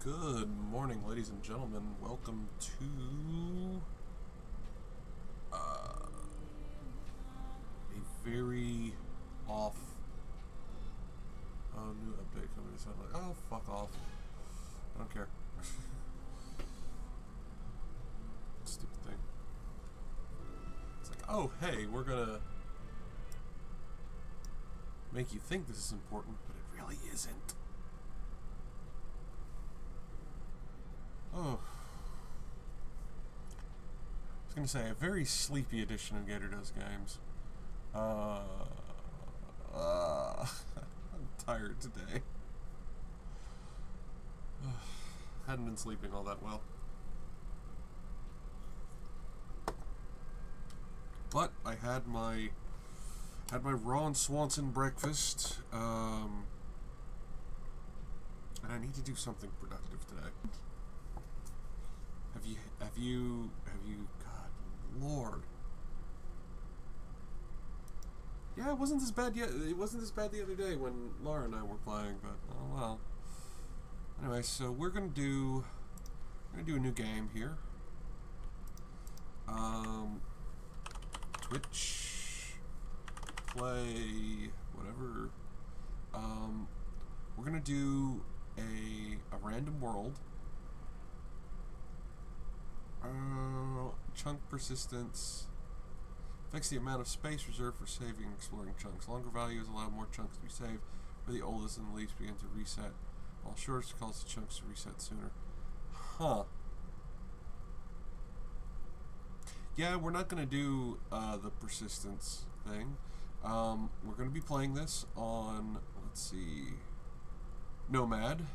Good morning, ladies and gentlemen. Welcome to a very off. Oh, new update coming. So I'm like, oh, fuck off. I don't care. Stupid thing. It's like, oh, hey, we're gonna make you think this is important, but it really isn't. Oh. I was going to say, a very sleepy edition of Gator Does Games. I'm tired today. Hadn't been sleeping all that well. But I had my Ron Swanson breakfast, and I need to do something productive today. Have you, God, Lord. Yeah, it wasn't this bad yet. It wasn't this bad the other day when Laura and I were playing, but oh well. Anyway, so we're gonna do a new game here. Twitch, play, whatever. We're gonna do a random world. Chunk persistence affects the amount of space reserved for saving and exploring chunks. Longer values allow more chunks to be saved, where the oldest and the least begin to reset, while shortest cause the chunks to reset sooner. Huh. Yeah, we're not going to do the persistence thing. We're going to be playing this on, let's see, Nomad.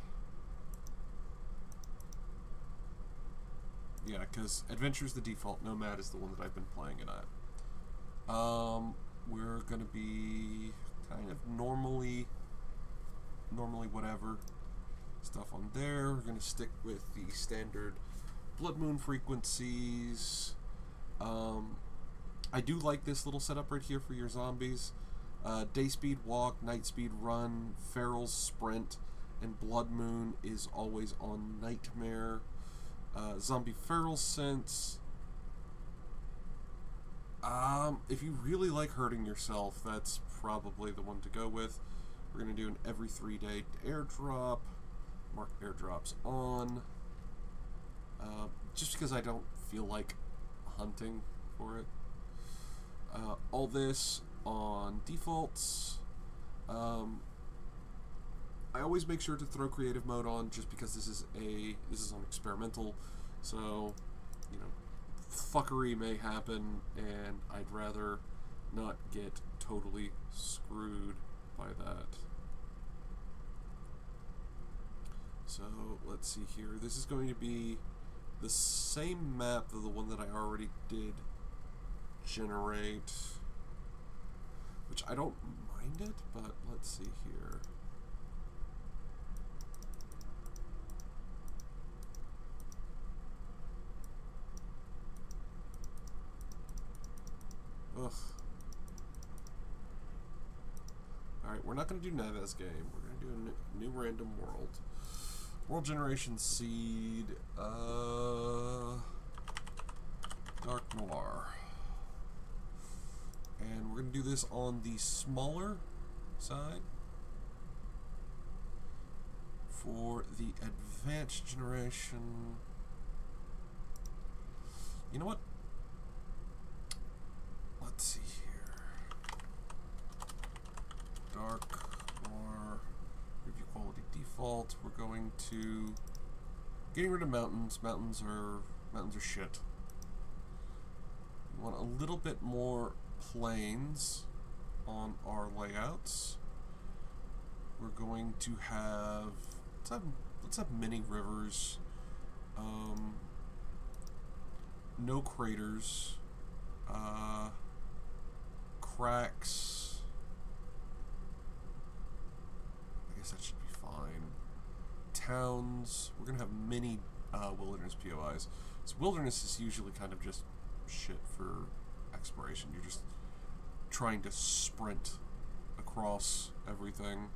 Yeah, because Adventure's the default. Nomad is the one that I've been playing it at. We're going to be kind of normally whatever stuff on there. We're going to stick with the standard blood moon frequencies. I do like this little setup right here for your zombies. Day speed walk, night speed run, feral's sprint, and blood moon is always on nightmare. Zombie feral sense. If you really like hurting yourself, that's probably the one to go with. We're going to do an every 3-day airdrop. Mark airdrops on. Just because I don't feel like hunting for it. All this on defaults. I always make sure to throw creative mode on just because this is on experimental, so you know, fuckery may happen and I'd rather not get totally screwed by that. So let's see here. This is going to be the same map of the one that I already did generate, which I don't mind it, but let's see here. Ugh. Alright, we're not going to do Naves game. We're going to do a new random world. World generation seed. Dark Noir. And we're going to do this on the smaller side. For the advanced generation. You know what? Let's see here. Dark Noir, review quality default. We're going to getting rid of mountains. Mountains are shit. We want a little bit more plains on our layouts. We're going to have let's have mini rivers. No craters. Cracks. I guess that should be fine. Towns. We're gonna have many wilderness POIs. So wilderness is usually kind of just shit for exploration. You're just trying to sprint across everything.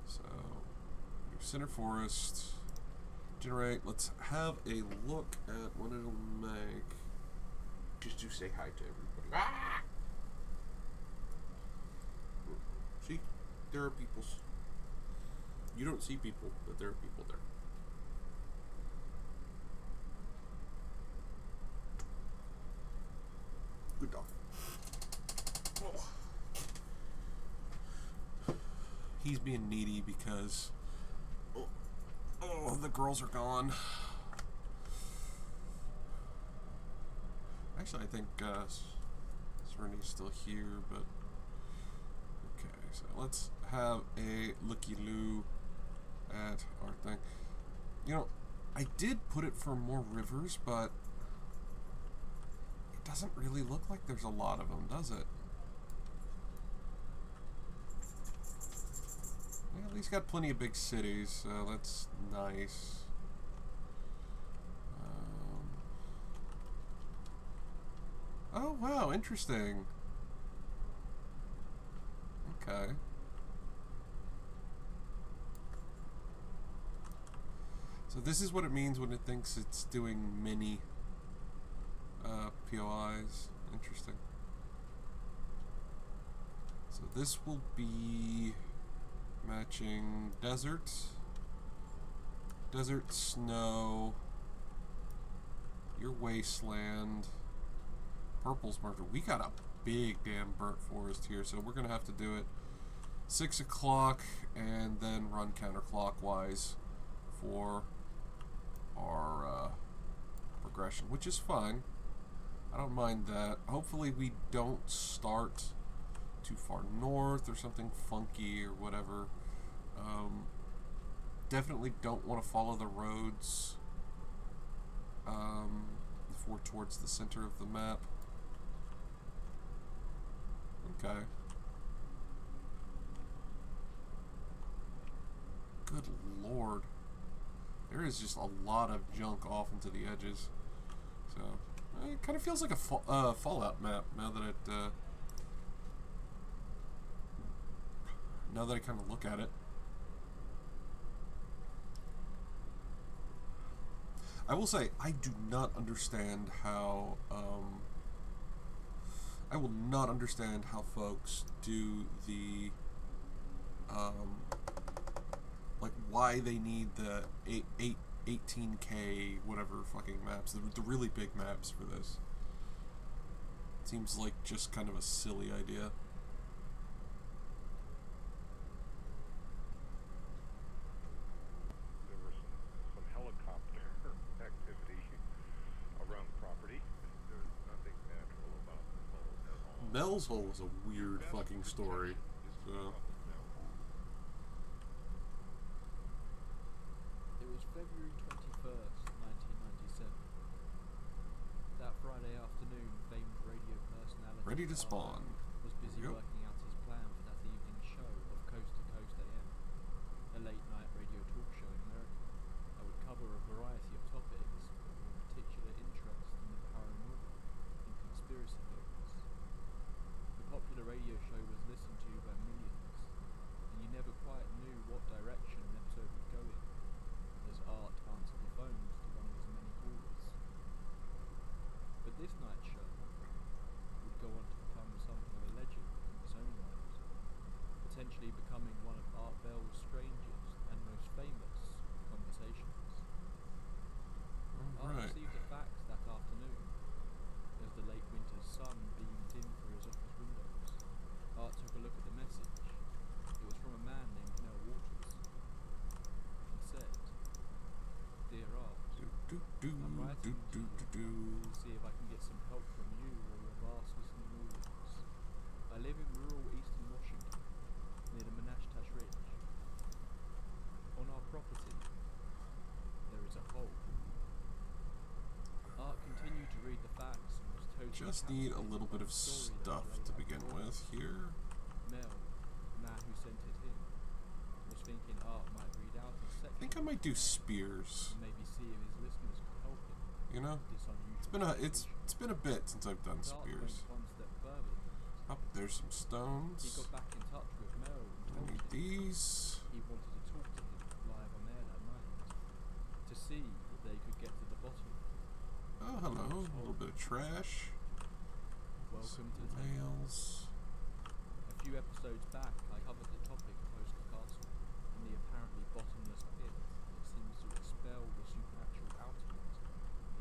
So Center Forest. Generate. Let's have a look at what it'll make. Just to say hi to everybody. Ah! See? There are people. You don't see people, but there are people there. Good dog. Oh. He's being needy because the girls are gone. Actually, I think Serenity's still here, but okay. So let's have a looky-loo at our thing. You know, I did put it for more rivers, but it doesn't really look like there's a lot of them, does it? Yeah, at least got plenty of big cities, so that's nice. Oh, wow, interesting. Okay. So this is what it means when it thinks it's doing mini POIs. Interesting. So this will be matching desert, snow, your wasteland, purple's merger. We got a big damn burnt forest here, so we're gonna have to do it 6 o'clock and then run counterclockwise for our progression, which is fine. I don't mind that. Hopefully we don't start too far north or something funky or whatever. Definitely don't want to follow the roads towards the center of the map. Okay. Good lord. There is just a lot of junk off into the edges. So, it kind of feels like a Fallout map now that I kind of look at it. I will say, I do not understand how, I will not understand how folks do the, like, why they need the 18K whatever fucking maps, the really big maps for this. It seems like just kind of a silly idea. Mel's Hole was a weird fucking story. So. It was February 21st, 1997. That Friday afternoon, famed radio personality Ready to spawn. Was busy working out his plan for that evening's show of Coast to Coast AM, a late-night radio talk show in America that would cover a variety of topics with particular interest in the paranormal and conspiracy theories. The popular radio show was listened to by millions, and you never quite knew what direction an episode would go in, as Art answered the phones to one of his many callers. But this night's show would go on to become something of a legend in its own right, potentially becoming one of Art Bell's strangest and most famous conversations. Art received a fax that afternoon, as the late winter's sun beamed in through his office windows. Art took a look at the message. It was from a man named Mel Waters. He said, "Dear Art, I'm writing to you to see if I can get some help from you or your vast listening audience. I live in rural eastern Washington, near the Menashtash Ridge. On our property, there is a hole." Art continued to read the facts and was totally Just need a little bit of stuff to begin with here. Mel, the man who sent it in, was thinking Art might read out a section. I think I might do spears. Maybe see if his listeners could help him. You know, it's been a bit since I've done spears. One step further. Oh, there's some stones. He got back in touch with Mel and I told need him these. he wanted to talk to him live see if they could get to the bottom. Oh, hello. A little bit of trash. Welcome to the Nails. A few episodes back, I covered the topic of Hoster Castle and the apparently bottomless pit that seems to expel the supernatural outward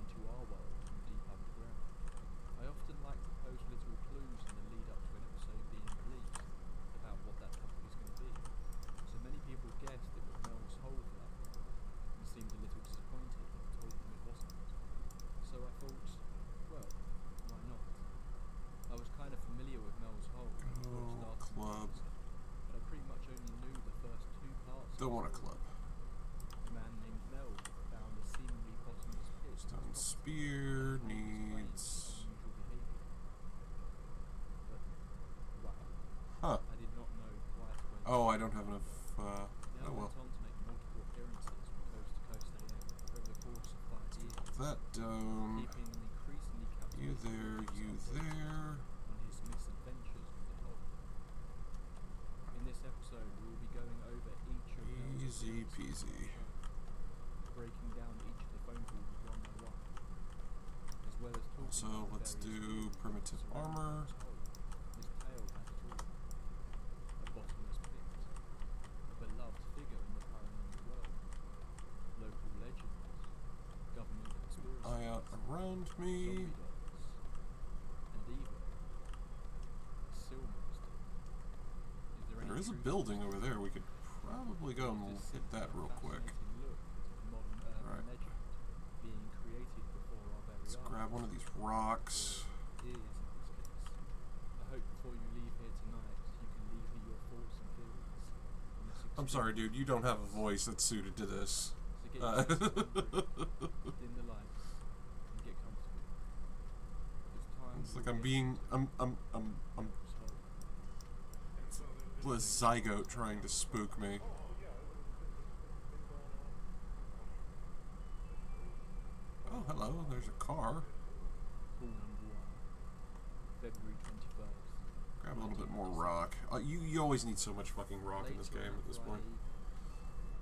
into our world from deep underground. I often like to post little clues in the lead up to an episode being released about what that topic is going to be. So many people guessed it was Mel's Hole for that one, and seemed a little disappointed when I told them it wasn't. So I thought, well, why not? I was kind of familiar with Mel's Hole before it started, Club. but I pretty much only knew the first two parts. Don't want a club. A man named Mel found a seemingly bottomless pit. Stone spear needs. Unusual behaviour. But wow, Huh. I did not know quite when. Oh, I don't have enough. Mel Oh well. went on to make multiple appearances from coast to coast AM over the course of 5 years, That dome. keeping an increasingly You captivating there. audience You updated there. on his misadventures with the hole. In this episode, we will be going over each of Mel's Easy appearances on the peasy. show, breaking down each of the phone calls one by one, as well as talking Also, about the let's various do theories primitive surrounding armor. Mel's Hole. This tale had it all: a bottomless pit, a beloved figure in the paranormal world, local legends, government conspiracies, Eye out around zombie me. dogs, and even a seal monster. There is a truth building to over there. We could probably go and this hit that simply a real quick. fascinating look at a modern urban Right. legend being created before our very Let's eyes. grab one of these rocks. Or is in this case. I hope before you leave here tonight, you can leave me your thoughts and feelings on this I'm sorry, experience. dude. You don't have a voice that's suited to this. So get your seats comfy, dim the lights, and get comfortable. It's time. It's we like will I'm get being. into I'm Mel's Hole. a zygote trying to spook me. Oh, hello. There's a car. Call number 1, February 21st. Grab a little bit more rock. You always need so much fucking rock in this Later game on at this Friday point. evening,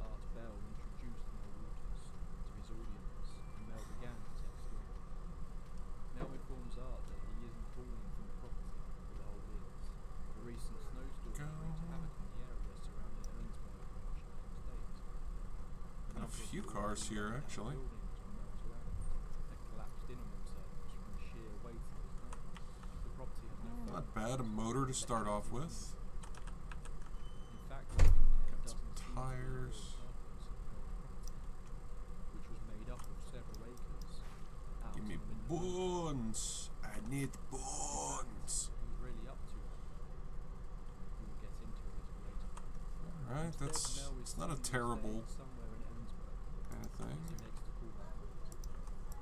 Art Bell introduced Mel Waters to his audience, and Mel began to text in. Mel informs Art that he isn't calling from the property for the whole years. The recent snowstorm wreaked havoc on the area surrounding Ellensburg, Washington State. Got a few cars here, actually. Buildings on Mel's land had collapsed in on themselves from the sheer weight of the snow. The property has no Not phone, bad. A motor to start off with. in fact, living there Got doesn't some seem to be the real tires. purpose of Mel's property, which was made up of several acres out Give me on the middle of nowhere. bones. I need bones. He was really up to it. We will get into it a little later. Alright, Instead, that's. Mel is It's not a seemingly terrible staying somewhere in Ellensburg, kind of thing. sitting next to Paul Lambert.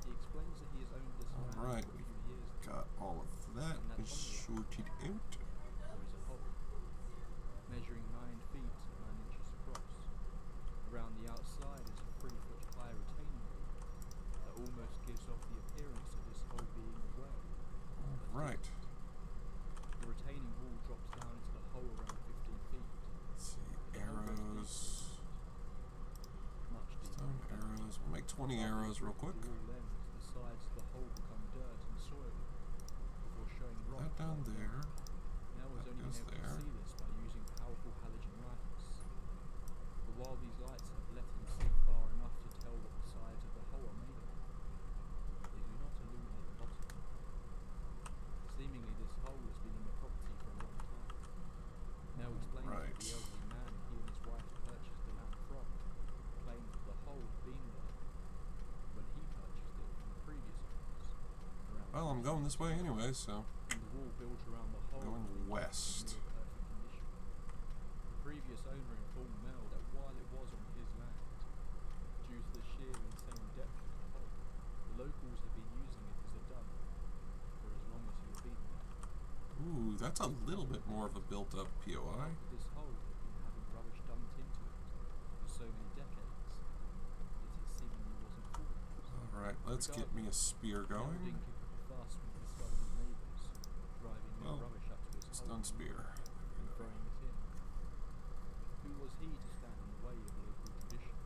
He explains that he has owned this land Alright, for a we've few years now. got all of that And that's is sorted out. There is a hole, measuring 9 feet and 9 inches across. Around the outside is a 3-foot high retaining wall that almost gives off the appearance of this hole being a well. Alright. The retaining wall drops down into the hole around 15 feet. Let's see. The hole goes deeper Arrows. much deeper. Stone arrows. We'll make 20 arrows real quick. The wall ends, the sides of the hole become dirt and soil before showing rock. That down there. Now was that only goes been able there. to see this by using powerful halogen lights. But while these lights have let him see far enough to tell what the sides of the hole are made of, they do not illuminate the bottom. Seemingly this hole has been in the property for a long time. Mel explains that Right. the elderly man he and his wife purchased the land from claimed that the hole had been there when he purchased it from the previous owners. Well, I'm going this way anyway, so. And the wall built around the hole Going was in west. near perfect condition. The previous owner informed Mel that while it was on his land, due to the sheer insane depth of the hole, the locals had been using it as a dump for as long as he had been there. Ooh, that's a little bit more of a built-up POI. This hole had been having rubbish dumped into it for so many decades, yet it seemingly wasn't full. Alright, let's get me a spear Mel going. didn't kick up a fuss when he discovered his neighbours driving their Well, rubbish up to his hole Stone spear. and throwing it in. Who was he to stand in the way of local traditions?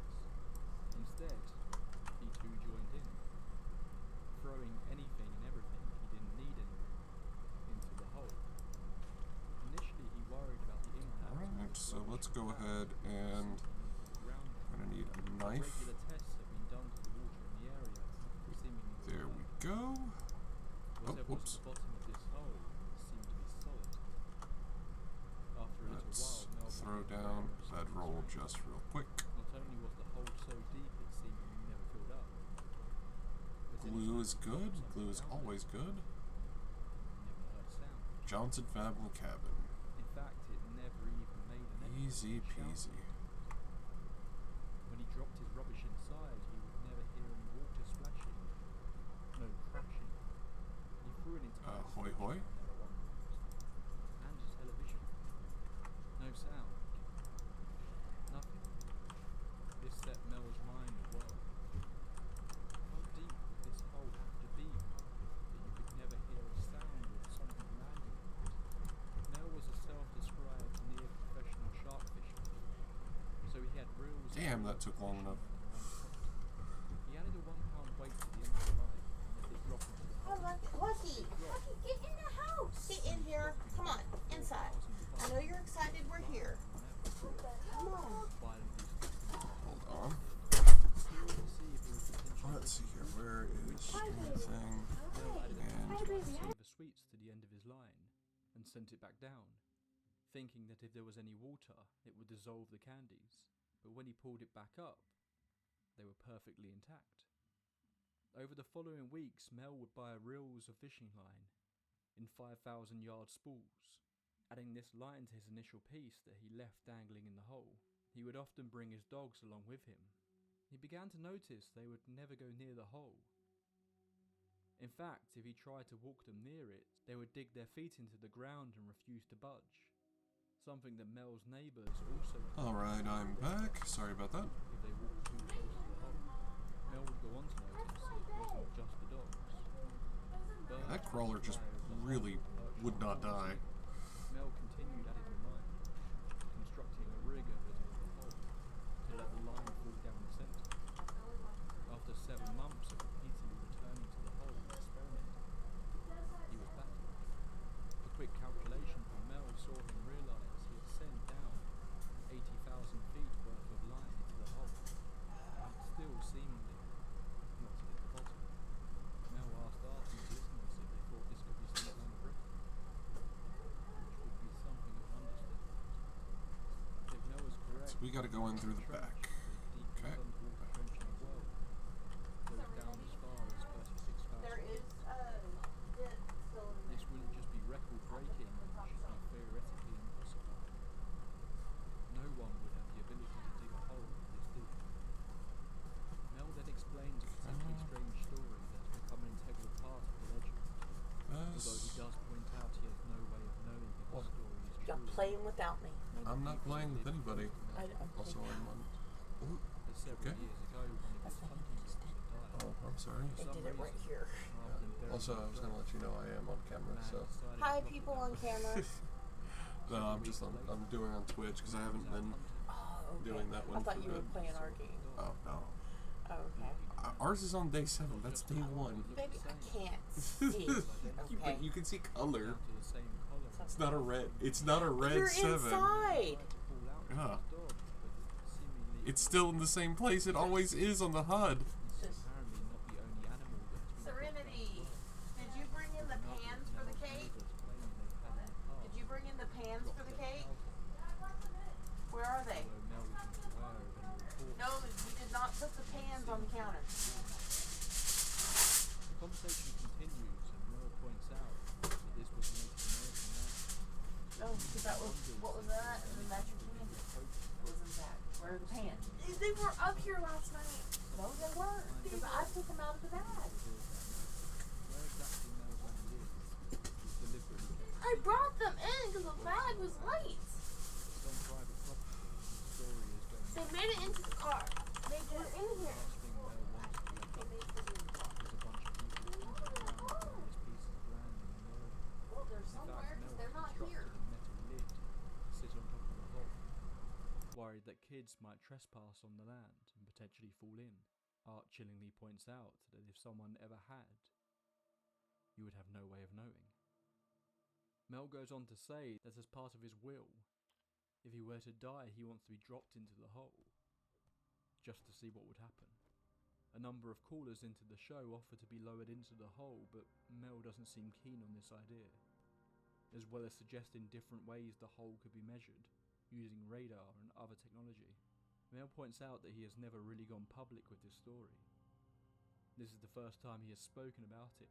Instead, throwing anything and everything he didn't need anymore into the hole. Initially, he worried about the impact. Alright, so let's go ahead and I'm gonna need a knife. Regular tests have been done to the water in the area, seemingly There we go. whatever was Whoops. at the bottom of this hole seemed to be solid. After a little Let's while, Mel throw became down aware of something bedroll strange. just real quick. Not only was the hole so deep it seemingly never filled up, but Glue is good. Glue is always good. never heard a sound. Johnson family cabin. In fact, it never even made an echo. Easy peasy. When he dropped his rubbish inside, he would never hear any water splashing, no crashing. He threw an entire Hoy fridge hoy. down there at one point, and his television. No sound. Nothing. This set Mel's mind as well. How deep would this hole have to be that you could never hear a sound of something landing on it? Mel was a self-described near-professional shark fisherman, so he had reels. Damn, that took long enough. He added a 1 pound weight to the end of the line and let it drop into the hole. Lucky, get in the house. Get in here. Come on, inside. I know you're excited we're here. Come on. Hold on. Let's see here. Where is everything? And The sweets to the end of his line and sent it back down, thinking that if there was any water, it would dissolve the candies. But when he pulled it back up, they were perfectly intact. Over the following weeks, Mel would buy reels of fishing line in 5,000-yard spools, adding this line to his initial piece that he left dangling in the hole. He would often bring his dogs along with him. He began to notice they would never go near the hole. In fact, if he tried to walk them near it, they would dig their feet into the ground and refuse to budge. Something that Mel's neighbours also did. alright, I'm back. Sorry about that. If they walked too close to the hole, Mel would go on to notice it wasn't just the dogs. Birds That crawler just fly over the really hole, perch would on not the hole. die. Mel continued adding the line, constructing a rig over top of the hole to let the line fall down the centre. After 7 months of repeatedly returning to the hole and experimenting, he was baffled. A quick calculation from Mel saw him realise he had sent down 80,000 feet worth of line into the hole, and still seemingly not to hit the bottom. Mel asked his listeners if they thought this could be some kind of rift, which would be something of an understatement. If Mel was correct, So we gotta go in through the trench back. was the deepest Okay. underwater trench in the world. Goes down as far as 36,000 There feet. is dip still in This wouldn't just be record breaking, it should be theoretically impossible. No one would have the ability to dig a hole this deep. Mel then explains a particularly strange story that's become an integral part of the legend. Although he does point out he has no way of knowing if the story is true. You're playing without me. One of I'm the not people playing who with lived anybody. close to Mel Also, I'm on. Ooh, that several okay. years ago, one of his hunting dogs had died. Oh, I'm sorry. They did it right here. Rather than burying Also, I was the gonna dog, let you know I am on camera, the man so. decided to Hi, plop it people down on the camera. No, I'm doing on Twitch because I haven't been Oh, okay. doing that I one thought for you were good. playing our game. Oh, no. Oh, okay. Ours is on day 7. That's day 1. Baby, I can't see. Okay. But you can see color. Down to the same color. It's not a red. It's not a red You're 7. inside. Yeah. It's still in the same place it always is on the HUD. Apparently not the only animal that has been Serenity, did you bring in the pans for the cake? Did you bring in the pans for the cake? Where are they? No, you did not put the pans on the counter. The conversation continues and Mel points out that this was a Native American man. No, because that was, what was that? And then that's your pan. What was in that? Where are the pans? They were up here last night. No, they weren't. Because I took them out of the bag. Where exactly Mel's land is deliberately kept I brought them in because the bag was light. it's on private property. The story is going They made it into the car. They were in here. last thing Mel wants to wake up They made it in the car. is a bunch of people wandering around with various pieces of land in the area. Well, they're In somewhere fact, because Mel they're not constructed here. a metal lid to sit on top of the hole, worried that kids might trespass on the land and potentially fall in. Art chillingly points out that if someone ever had, you would have no way of knowing. Mel goes on to say that as part of his will, if he were to die he wants to be dropped into the hole, just to see what would happen. A number of callers into the show offer to be lowered into the hole, but Mel doesn't seem keen on this idea, as well as suggesting different ways the hole could be measured, using radar and other technology. Mel points out that he has never really gone public with this story. This is the first time he has spoken about it,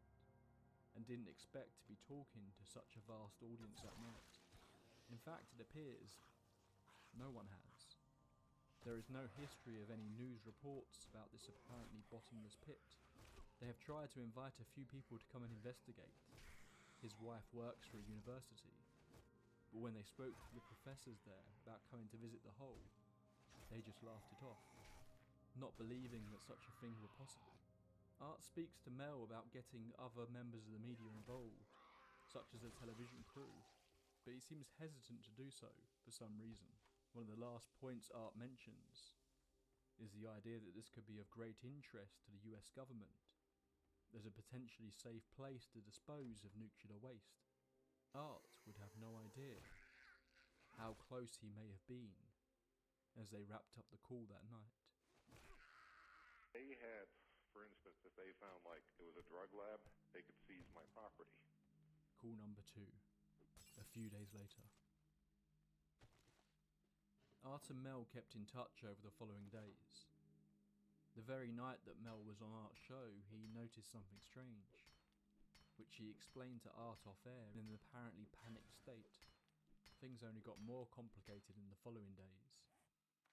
and didn't expect to be talking to such a vast audience that night. In fact, it appears no one has. There is no history of any news reports about this apparently bottomless pit. They have tried to invite a few people to come and investigate. His wife works for a university, but when they spoke to the professors there about coming to visit the hole, they just laughed it off, not believing that such a thing were possible. Art speaks to Mel about getting other members of the media involved, such as the television crew, but he seems hesitant to do so for some reason. One of the last points Art mentions is the idea that this could be of great interest to the US government as a potentially safe place to dispose of nuclear waste. Art would have no idea how close he may have been as they wrapped up the call that night. They had, for instance, if they found like it was a drug lab, they could seize my property. Call number 2, a few days later. Art and Mel kept in touch over the following days. The very night that Mel was on Art's show, he noticed something strange, which he explained to Art off air in an apparently panicked state. Things only got more complicated in the following days,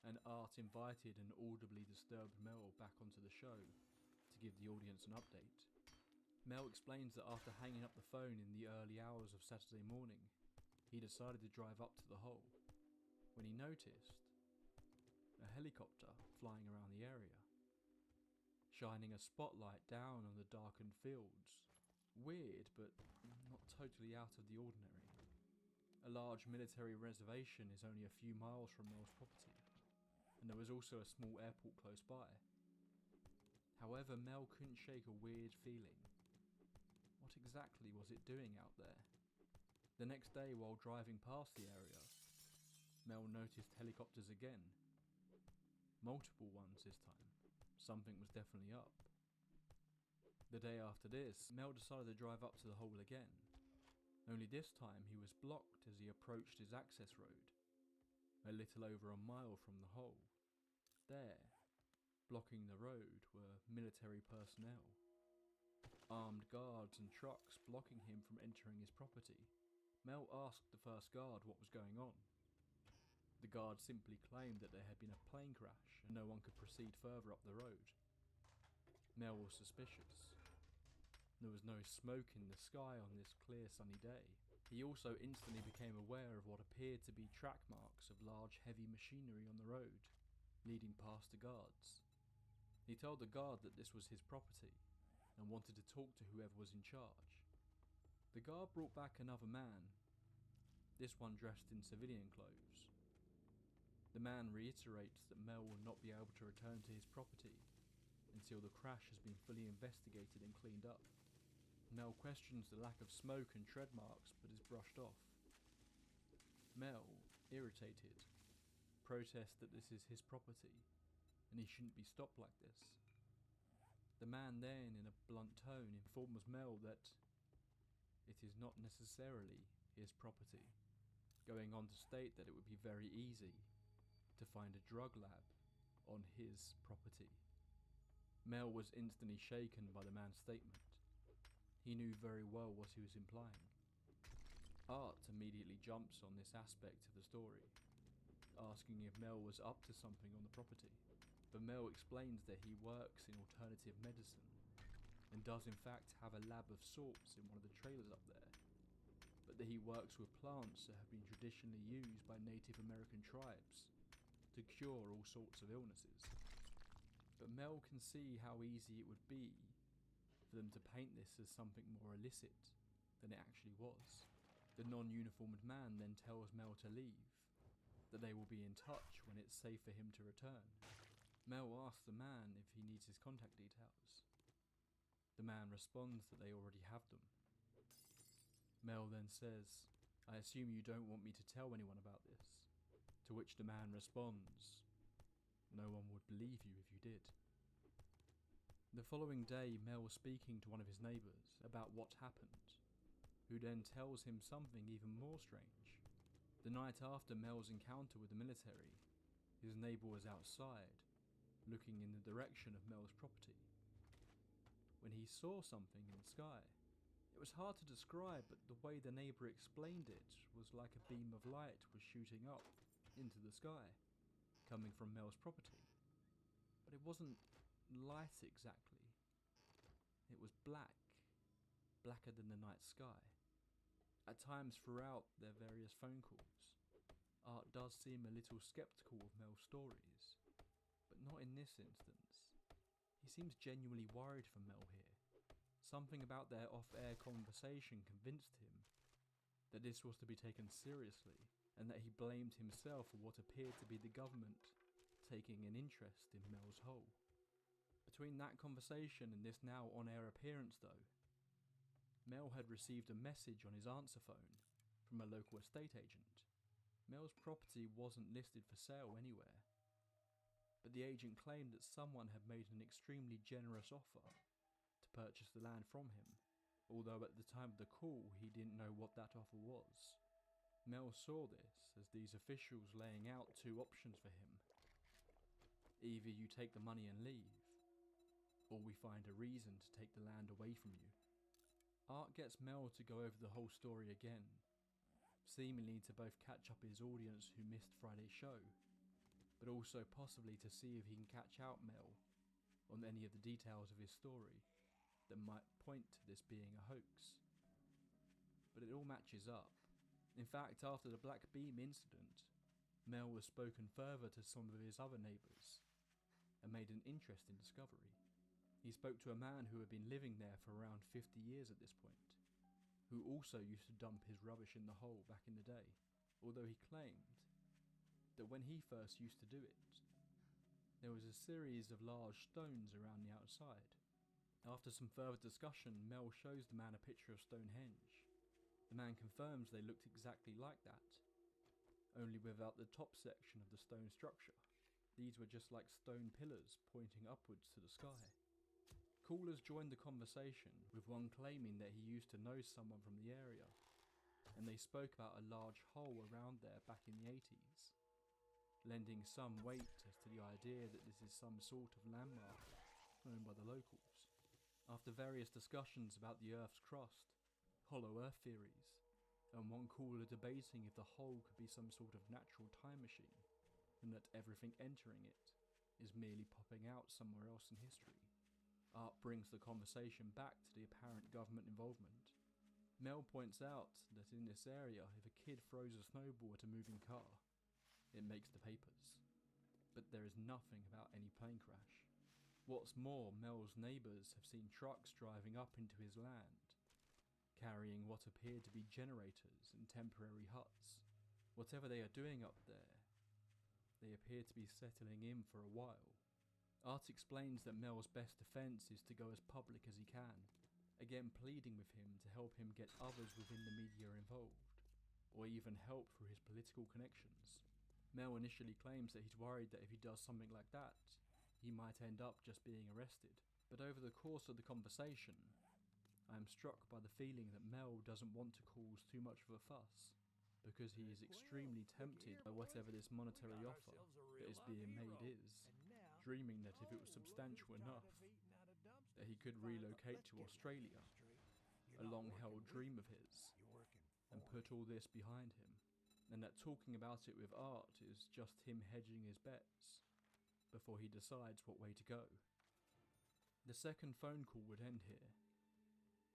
and Art invited an audibly disturbed Mel back onto the show to give the audience an update. Mel explains that after hanging up the phone in the early hours of Saturday morning, he decided to drive up to the hole, when he noticed a helicopter flying around the area, shining a spotlight down on the darkened fields. Weird, but not totally out of the ordinary. A large military reservation is only a few miles from Mel's property, and there was also a small airport close by. However, Mel couldn't shake a weird feeling. What exactly was it doing out there? The next day, while driving past the area, Mel noticed helicopters again. Multiple ones this time. Something was definitely up. The day after this, Mel decided to drive up to the hole again. Only this time he was blocked as he approached his access road, a little over a mile from the hole. There, blocking the road, were military personnel. Armed guards and trucks blocking him from entering his property. Mel asked the first guard what was going on. The guard simply claimed that there had been a plane crash and no one could proceed further up the road. Mel was suspicious. There was no smoke in the sky on this clear sunny day. He also instantly became aware of what appeared to be track marks of large heavy machinery on the road, leading past the guards. He told the guard that this was his property and wanted to talk to whoever was in charge. The guard brought back another man, this one dressed in civilian clothes. The man reiterates that Mel will not be able to return to his property until the crash has been fully investigated and cleaned up. Mel questions the lack of smoke and tread marks but is brushed off. Mel, irritated, protests that this is his property and he shouldn't be stopped like this. The man then, in a blunt tone, informs Mel that it is not necessarily his property, going on to state that it would be very easy to find a drug lab on his property. Mel was instantly shaken by the man's statement. He knew very well what he was implying. Art immediately jumps on this aspect of the story, asking if Mel was up to something on the property. But Mel explains that he works in alternative medicine and does in fact have a lab of sorts in one of the trailers up there, but that he works with plants that have been traditionally used by Native American tribes to cure all sorts of illnesses. But Mel can see how easy it would be for them to paint this as something more illicit than it actually was. The non-uniformed man then tells Mel to leave, that they will be in touch when it's safe for him to return. Mel asks the man if he needs his contact details. The man responds that they already have them. Mel then says, "I assume you don't want me to tell anyone about this." To which the man responds, "No one would believe you if you did." The following day, Mel was speaking to one of his neighbours about what happened, who then tells him something even more strange. The night after Mel's encounter with the military, his neighbour was outside, looking in the direction of Mel's property, when he saw something in the sky. It was hard to describe, but the way the neighbour explained it was like a beam of light was shooting up into the sky, coming from Mel's property. But it wasn't light exactly. It was black, blacker than the night sky. At times throughout their various phone calls, Art does seem a little sceptical of Mel's stories, but not in this instance. He seems genuinely worried for Mel here. Something about their off-air conversation convinced him that this was to be taken seriously, and that he blamed himself for what appeared to be the government taking an interest in Mel's hole. Between that conversation and this now on-air appearance though, Mel had received a message on his answer phone from a local estate agent. Mel's property wasn't listed for sale anywhere, but the agent claimed that someone had made an extremely generous offer to purchase the land from him, although at the time of the call he didn't know what that offer was. Mel saw this as these officials laying out two options for him. Either you take the money and leave, or we find a reason to take the land away from you. Art gets Mel to go over the whole story again, seemingly to both catch up his audience who missed Friday's show, but also possibly to see if he can catch out Mel on any of the details of his story that might point to this being a hoax. But it all matches up. In fact, after the Black Beam incident, Mel was spoken further to some of his other neighbours and made an interesting discovery. He spoke to a man who had been living there for around 50 years at this point, who also used to dump his rubbish in the hole back in the day, although he claimed that when he first used to do it, there was a series of large stones around the outside. After some further discussion, Mel shows the man a picture of Stonehenge. The man confirms they looked exactly like that, only without the top section of the stone structure. These were just like stone pillars pointing upwards to the sky. Callers joined the conversation, with one claiming that he used to know someone from the area, and they spoke about a large hole around there back in the 80s, lending some weight as to the idea that this is some sort of landmark known by the locals. After various discussions about the Earth's crust, hollow Earth theories, and one caller debating if the hole could be some sort of natural time machine, and that everything entering it is merely popping out somewhere else in history, Art brings the conversation back to the apparent government involvement. Mel points out that in this area, if a kid throws a snowball at a moving car, it makes the papers. But there is nothing about any plane crash. What's more, Mel's neighbours have seen trucks driving up into his land, carrying what appear to be generators and temporary huts. Whatever they are doing up there, they appear to be settling in for a while. Art explains that Mel's best defence is to go as public as he can, again pleading with him to help him get others within the media involved, or even help through his political connections. Mel initially claims that he's worried that if he does something like that, he might end up just being arrested. But over the course of the conversation, I am struck by the feeling that Mel doesn't want to cause too much of a fuss, because he is extremely tempted by whatever this monetary offer that is being made is, dreaming that if it was substantial enough, that he could relocate to Australia, a long-held dream of his, and put all this behind him, and that talking about it with Art is just him hedging his bets before he decides what way to go. The second phone call would end here,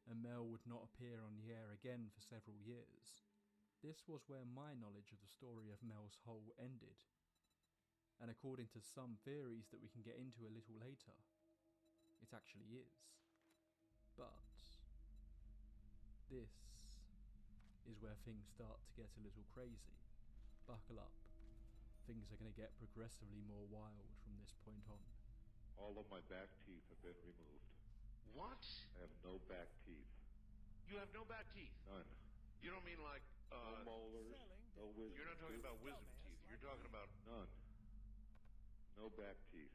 and Mel would not appear on the air again for several years. This was where my knowledge of the story of Mel's hole ended, and according to some theories that we can get into a little later, it actually is. But this is where things start to get a little crazy. Buckle up. Things are going to get progressively more wild from this point on. All of my back teeth have been removed. What? I have no back teeth. You have no back teeth? None. You don't mean like, No molars, no wisdom you're not talking teeth. about wisdom teeth. You're talking about... None. No back teeth.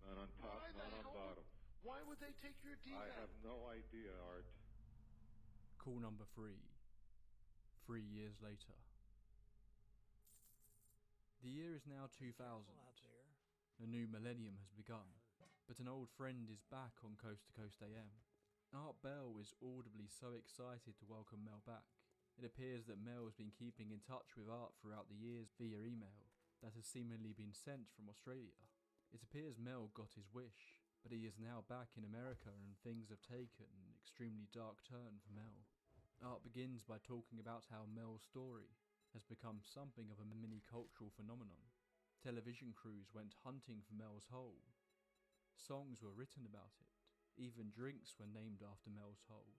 Not on top, Why the not on hell bottom. Why would they take your teeth I out? have no idea, Art. Call number 3. 3 years later. The year is now 2000. A new millennium has begun, but an old friend is back on Coast to Coast AM. Art Bell is audibly so excited to welcome Mel back. It appears that Mel has been keeping in touch with Art throughout the years via email that has seemingly been sent from Australia. It appears Mel got his wish, but he is now back in America and things have taken an extremely dark turn for Mel. Art begins by talking about how Mel's story has become something of a mini-cultural phenomenon. Television crews went hunting for Mel's hole. Songs were written about it. Even drinks were named after Mel's hole.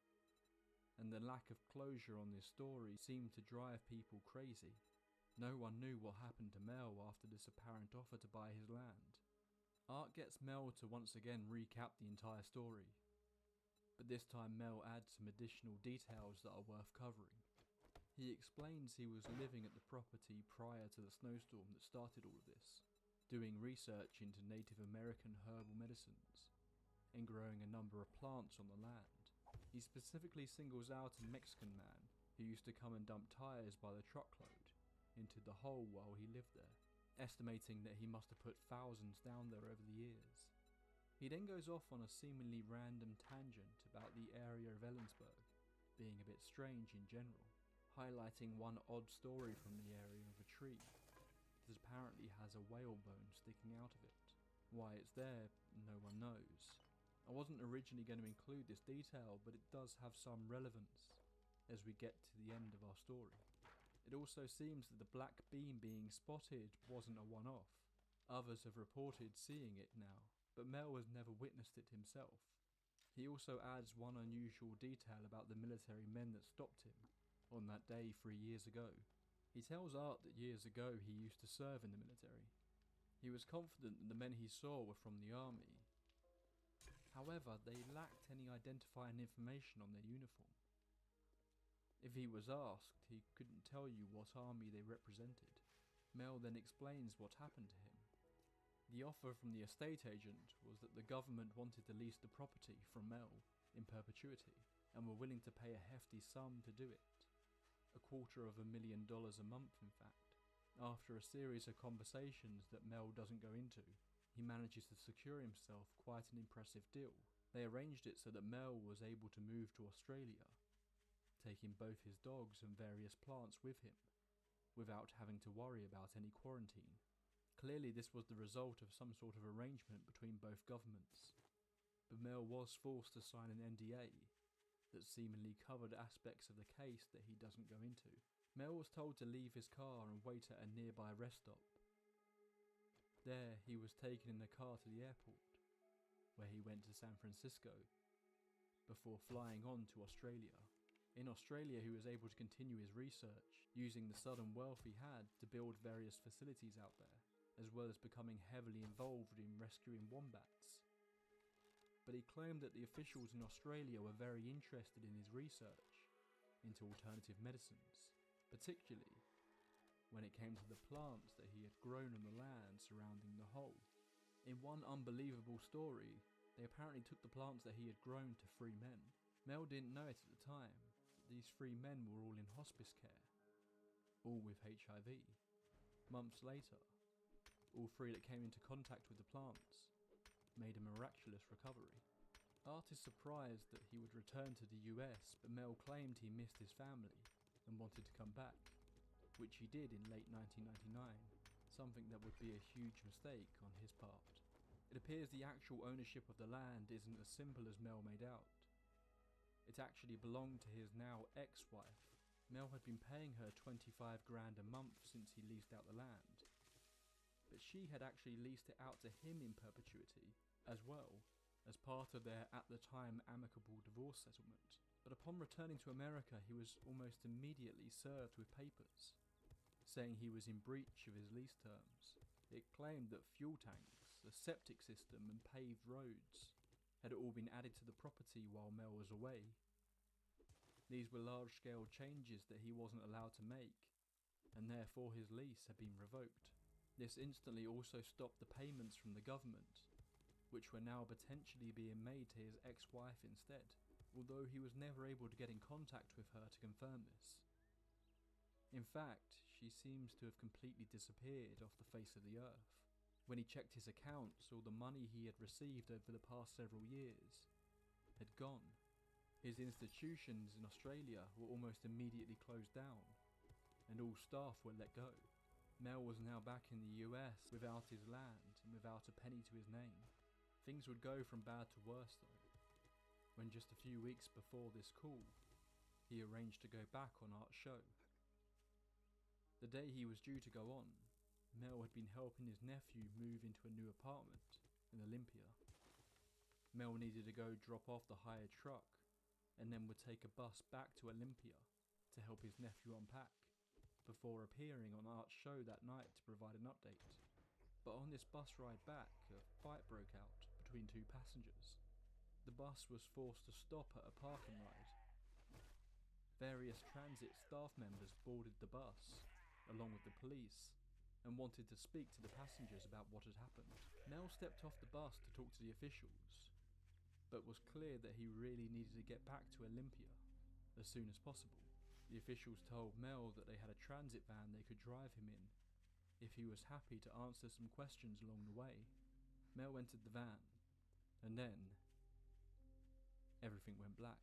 And the lack of closure on this story seemed to drive people crazy. No one knew what happened to Mel after this apparent offer to buy his land. Art gets Mel to once again recap the entire story. But this time Mel adds some additional details that are worth covering. He explains he was living at the property prior to the snowstorm that started all of this, doing research into Native American herbal medicines, and growing a number of plants on the land. He specifically singles out a Mexican man who used to come and dump tyres by the truckload into the hole while he lived there, estimating that he must have put thousands down there over the years. He then goes off on a seemingly random tangent about the area of Ellensburg being a bit strange in general, highlighting one odd story from the area of a tree that apparently has a whale bone sticking out of it. Why it's there, no one knows. I wasn't originally going to include this detail, but it does have some relevance as we get to the end of our story. It also seems that the black beam being spotted wasn't a one-off. Others have reported seeing it now, but Mel has never witnessed it himself. He also adds one unusual detail about the military men that stopped him on that day 3 years ago. He tells Art that years ago he used to serve in the military. He was confident that the men he saw were from the army. However, they lacked any identifying information on their uniform. If he was asked, he couldn't tell you what army they represented. Mel then explains what happened to him. The offer from the estate agent was that the government wanted to lease the property from Mel in perpetuity and were willing to pay a hefty sum to do it. $250,000 a month, in fact. After a series of conversations that Mel doesn't go into, he manages to secure himself quite an impressive deal. They arranged it so that Mel was able to move to Australia, taking both his dogs and various plants with him, without having to worry about any quarantine. Clearly this was the result of some sort of arrangement between both governments, but Mel was forced to sign an NDA that seemingly covered aspects of the case that he doesn't go into. Mel was told to leave his car and wait at a nearby rest stop. There he was taken in the car to the airport, where he went to San Francisco, before flying on to Australia. In Australia he was able to continue his research, using the sudden wealth he had to build various facilities out there, as well as becoming heavily involved in rescuing wombats. But he claimed that the officials in Australia were very interested in his research into alternative medicines, particularly when it came to the plants that he had grown on the land surrounding the hole. In one unbelievable story, they apparently took the plants that he had grown to 3 men. Mel didn't know it at the time, but these 3 men were all in hospice care, all with HIV. Months later, all 3 that came into contact with the plants made a miraculous recovery. Art is surprised that he would return to the US, but Mel claimed he missed his family and wanted to come back, which he did in late 1999, something that would be a huge mistake on his part. It appears the actual ownership of the land isn't as simple as Mel made out. It actually belonged to his now ex-wife. Mel had been paying her $25,000 a month since he leased out the land, but she had actually leased it out to him in perpetuity as well, as part of their at the time amicable divorce settlement. But upon returning to America he was almost immediately served with papers, saying he was in breach of his lease terms. It claimed that fuel tanks, a septic system and paved roads had all been added to the property while Mel was away. These were large-scale changes that he wasn't allowed to make, and therefore his lease had been revoked. This instantly also stopped the payments from the government, which were now potentially being made to his ex-wife instead, although he was never able to get in contact with her to confirm this. In fact, she seems to have completely disappeared off the face of the earth. When he checked his accounts, all the money he had received over the past several years had gone. His institutions in Australia were almost immediately closed down, and all staff were let go. Mel was now back in the US without his land and without a penny to his name. Things would go from bad to worse though, when just a few weeks before this call, he arranged to go back on Art's show. The day he was due to go on, Mel had been helping his nephew move into a new apartment in Olympia. Mel needed to go drop off the hired truck and then would take a bus back to Olympia to help his nephew unpack, before appearing on Art's show that night to provide an update. But on this bus ride back, a fight broke out between two passengers. The bus was forced to stop at a parking ride. Various transit staff members boarded the bus, along with the police, and wanted to speak to the passengers about what had happened. Mel stepped off the bus to talk to the officials, but was clear that he really needed to get back to Olympia as soon as possible. The officials told Mel that they had a transit van they could drive him in if he was happy to answer some questions along the way. Mel entered the van, and then everything went black.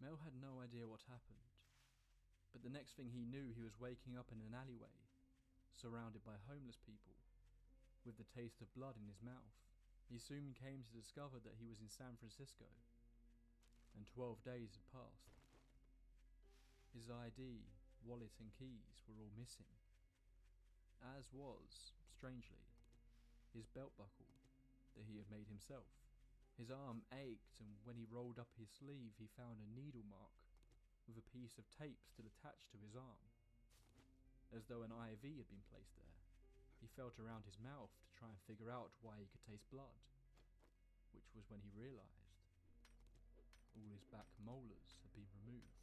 Mel had no idea what happened, but the next thing he knew, he was waking up in an alleyway, surrounded by homeless people, with the taste of blood in his mouth. He soon came to discover that he was in San Francisco, and 12 days had passed. His ID, wallet and keys were all missing, as was, strangely, his belt buckle that he had made himself. His arm ached, and when he rolled up his sleeve he found a needle mark with a piece of tape still attached to his arm, as though an IV had been placed there. He felt around his mouth to try and figure out why he could taste blood, which was when he realised all his back molars had been removed.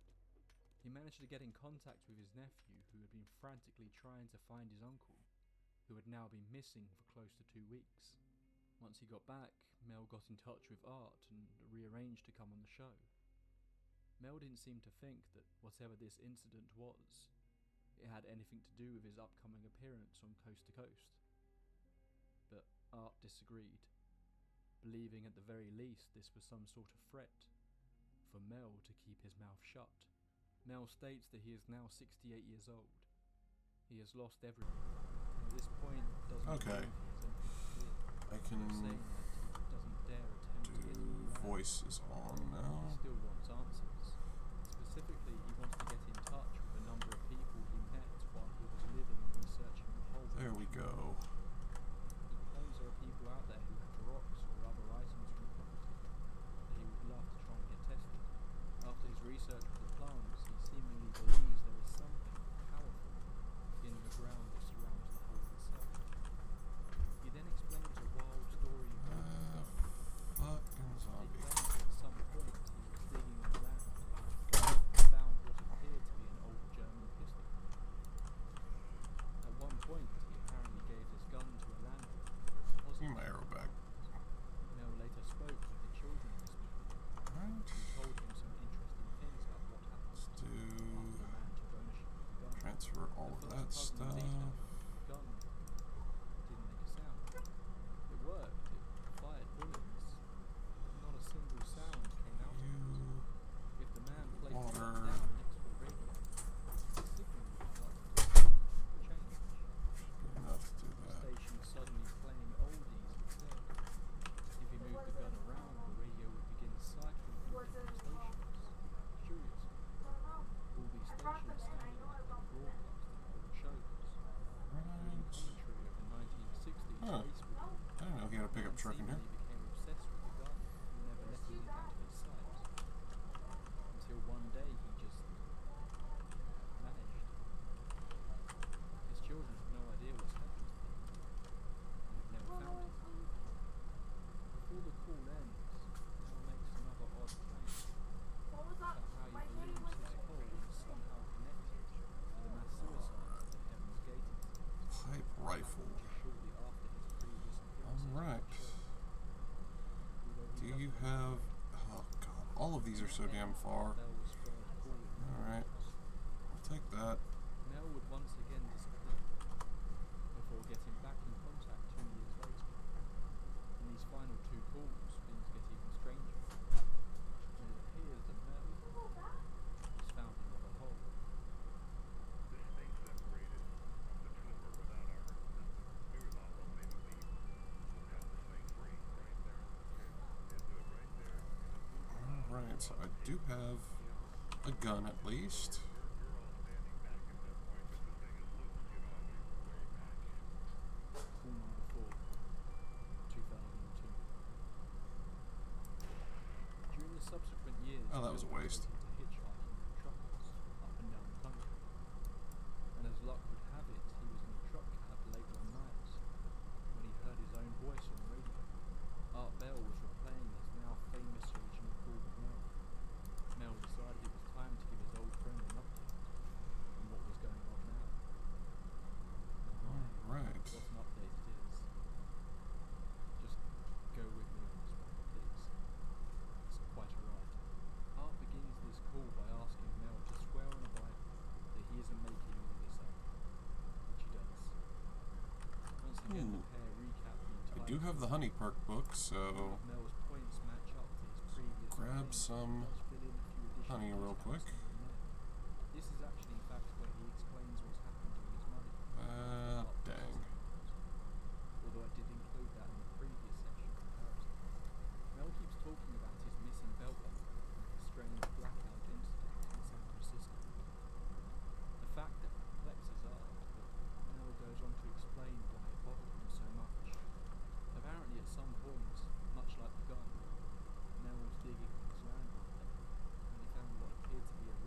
He managed to get in contact with his nephew, who had been frantically trying to find his uncle, who had now been missing for close to 2 weeks. Once he got back, Mel got in touch with Art and rearranged to come on the show. Mel didn't seem to think that whatever this incident was, it had anything to do with his upcoming appearance on Coast to Coast. But Art disagreed, believing at the very least this was some sort of threat for Mel to keep his mouth shut. Mel states that he is now 68 years old. He has lost everything. At this point, doesn't Okay. I can saying that he doesn't dare attempt to get do in the lab. voice is on He now. still wants answers. Specifically, he wants to get in touch with a number of people he met while he was living and researching the whole There we go. He claims there are people out there who have rocks or other items from the property that he would love to try and get tested. After his research with the plants, he seemingly believes there is something powerful in the ground that surrounds the hole itself. He then explains a wild story about his gun. Fucking He zombie. claims that at some point he was digging in the land Got it. and found what appeared to be an old German pistol. At one point, he apparently gave his gun to a landlord for a Give deposit. me my arrow back. Mel later spoke with the children hospital, Alright. who told him some interesting things about what happened Let's after do the man took ownership of the gun. transfer all of The that first puzzling stuff. detail was that the gun didn't make a sound. It worked, it fired bullets, but not a single sound came out of it. You If the man placed the water. gun down next to a radio, the signal would start to change. good enough to do The that. station suddenly playing oldies instead. If he moved the gun around, the radio would begin cycling through different stations. Curiously, all these stations started broadcasting old shows, including Right. commentary of the 1960s Huh. race review. I didn't know he had a pickup truck in here. Seemingly became obsessed with the gun, never letting it out of his sight. Until one day he just vanished. His children have no idea what's happened to him, and have never found him. Before the call ends, Mel makes another odd claim What was that? about how My he daddy believes was his these are so damn far. Bell was spurred forward. Alright. I'll take that. Mel would once again disappear before getting back in contact 2 years later. In these final two calls, things get even stranger. It appears that Mel was found in a hole. The snake separated from the tumor without our assistance. We were thought, well, maybe we cut the snake free right there on the tip. It do it right there. Alright, so I do have a gun at least. You're all standing back at that point, but the thing is loose, you know, and we're way back. Call number 4, 2002. During the subsequent years, Oh, that was a Mel waste. taken to hitchhiking with truckers up and down the country. And as luck would have it, he was in a truck cab late one night when he heard his own voice on the radio. Art Bell was replaying his now famous original call with Mel. Mel decided it was time to give his old friend an update on what was going on now. Alright. What an update it is. Just go with me on this one, please. It's quite a ride. Art begins this call by asking Mel to swear on a Bible that he isn't making all of this up, which he does. Once again, the pair recap the I entire do have the honey perk book, so Mel's points match up to his previous grab claims, some but does fill in a few additional honey real details quick. here and there. This is actually, in fact, where he explains what's happened during his money. dang. Although I did include that in the previous section comparison. Mel keeps talking about his missing belt buckle and his strange blackout incident in San Francisco. The fact that perplexes Art, but Mel goes on to explain why it bothered him so much. Apparently at some point, much like the gun, Mel was digging on his land one day when he found what appeared to be a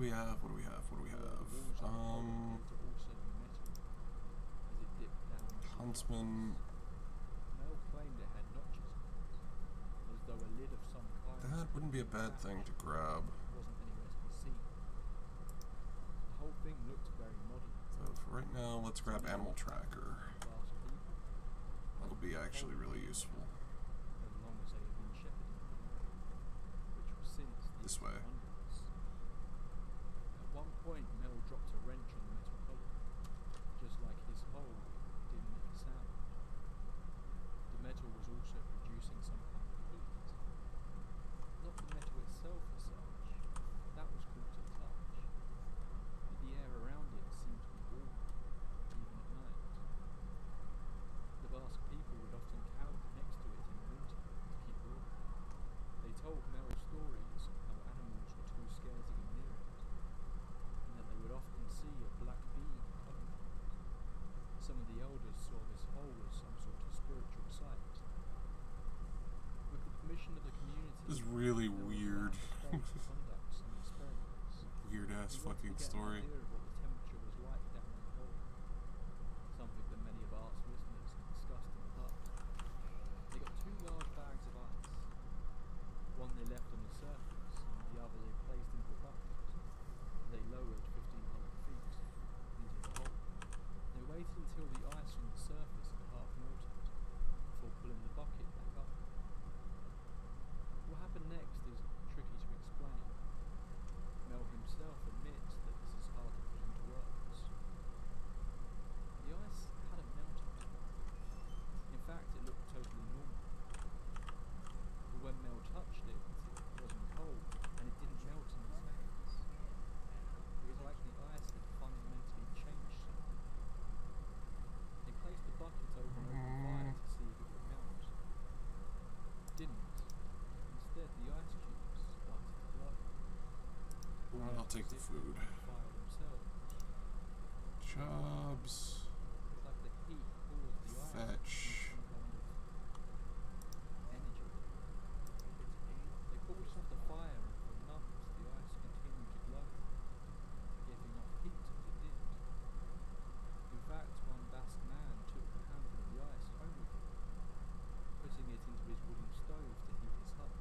we have? What do we have? What do we have? The walls of the hole appeared to also be metal, as it dipped down to the Huntsman. Mel claimed it had notches on it, as though a lid of some kind. That wouldn't be a bad thing to grab. Wasn't anywhere to be seen. The whole thing looked very modern. So for right now, let's grab Animal Tracker. Vast people, That'll be actually really useful. as long as they had been shepherding the area, which was since the This way. 1800s. At one point, Mel dropped a wrench on the metal column, just like his hole didn't make a sound. The metal was also producing some kind of heat. Not the metal itself as such, that was cool to touch, but the air around it seemed to be warm, even at night. The Basque people would often camp next to it in the winter to keep warm. They told Mel stories of how animals were too scared to go near it, and that they would often see a black being coming from it. Some of the elders saw this hole as some sort of spiritual site. With the permission of the community, This is really Mel was weird. allowed to stay to conduct some experiments. Weird ass He wanted fucking to get story. an idea of what the temperature was like down in the hole, something that many of Art's listeners had discussed in the past. They got 2 large bags of ice. One they left on the surface, and the other they placed into a bucket. They lowered 1,500 feet into the hole. They waited until the ice on the surface had half melted before pulling the bucket back up. What happened next is tricky to explain. Mel himself admits that this is hard to put into words. The ice hadn't melted. In fact, it looked totally normal. But when Mel touched it, it wasn't cold, and it didn't melt in his hands. It was like the ice had fundamentally changed something. They placed the bucket over an open fire to see if it would melt. It didn't. Instead, the ice cubes started to glow. Well, I'll take the food. Fire themselves. Jobs. It's like the heat caused the ice Fetch. to some kind of energy. They pulled it off the fire, and for months the ice continued to glow, giving off heat as it did. In fact, one Basque man took a handful of the ice home with him, putting it into his wooden stove to heat his hut.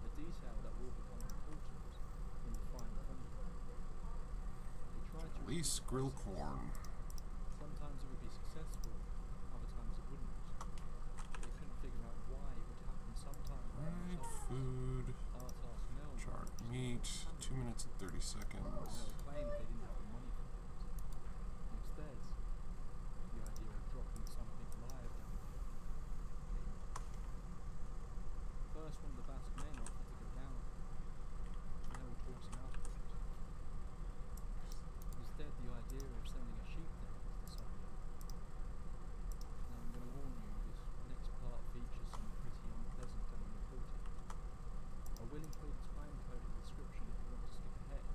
A detail that will become important in the final conflict. They tried to At least reduce grill ice. corn. Sometimes it would be successful, other times it wouldn't. They couldn't figure out why it would happen sometimes. Right, food. Art asked Mel Charred what was meat. happening. 2 minutes and 30 seconds. Mel claimed they didn't have the money for it. Instead, the idea of dropping something live down there came up. First, one of the Basque men offered to go down. Mel talks him out of it. Instead, the idea of sending a sheep there was decided on. Now, I'm going to warn you, this next part features some pretty unpleasant animal cruelty. I will include a time-coded description if you want to skip ahead.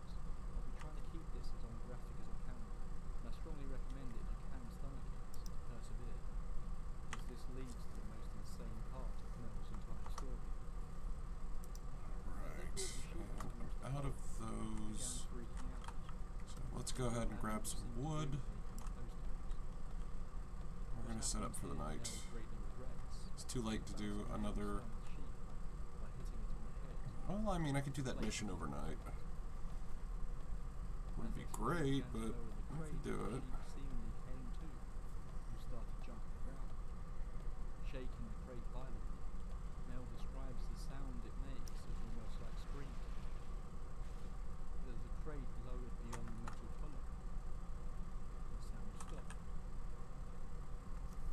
I'll be trying to keep this as ungraphic as I can, and I strongly recommend it if you can stomach it to persevere, as this leads to the most insane part of Mel's entire story. Alright. And out of those. Began freaking out. So let's go ahead and grab some wood. We're going to set up for the night. It's too late to do another. Well, I mean, I could do that mission overnight. Wouldn't be great, but I could do it. Seemingly came to and started jumping around, shaking the crate violently. Mel describes the sound it makes as almost like screaming. As the crate lowered beyond the metal column, the sound stopped.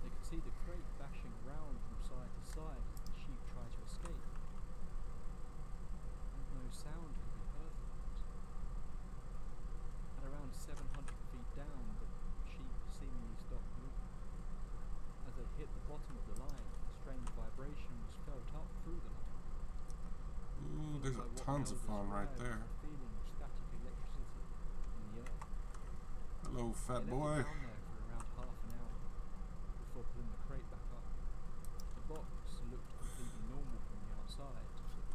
They could see the crate bashing around from side to side as the sheep tried to escape. And no sound could be heard from it. At around 700 feet down, the sheep seemingly stopped moving. As they hit the bottom of the line, a strange vibration was felt up through the line. Ooh, there's By what tons of Mel fun right described there. as the feeling of static electricity in the air. Hello, fat They boy. left it down there for around half an hour before pulling the crate back up. The box looked completely normal from the outside, but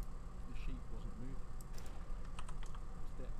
the sheep wasn't moving. It was dead.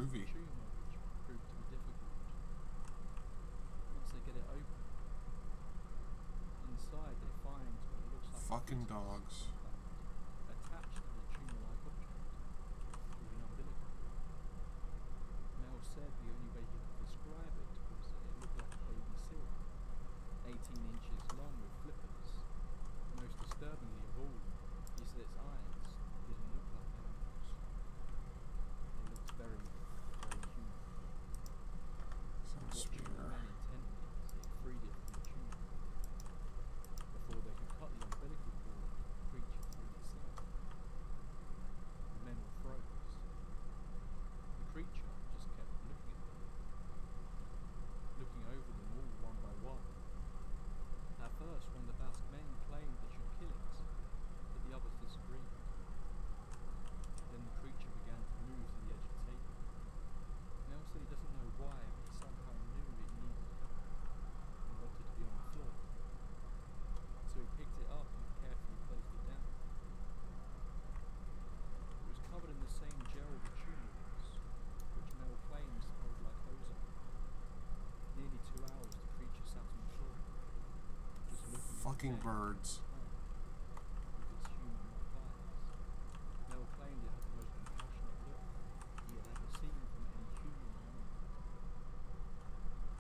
groovy. The tumour, which proved to be difficult. Once they get it open, inside they find what looks like Fucking a fetus, dogs. in fact, attached to the tumour-like object with an umbilical cord. Mel said the only way he could describe it was that it looked like a baby seal, 18 inches long with flippers. Most disturbingly of all, he said its eyes didn't look like animals. They looked very, very human. Sounds Watching the spear. men intently as they freed it from the tumour. Before they could cut the umbilical cord, the creature freed itself. The men all froze. The creature just kept looking at them, looking over them all one by one. At first, one of the Basque men claimed they should kill it, but the others disagreed. Then the creature began to move to the edge of the table. Mel said he doesn't know why, but he somehow knew it needed help and wanted to be on the floor. So he picked it up and carefully placed it down. It was covered in the same gel the tumour was, which Mel claimed smelled like ozone. Nearly 2 hours the creature sat on the floor, just looking at Fucking the men birds. with its human-like eyes. Mel claimed it had the most compassionate look he had ever seen from any human or animal.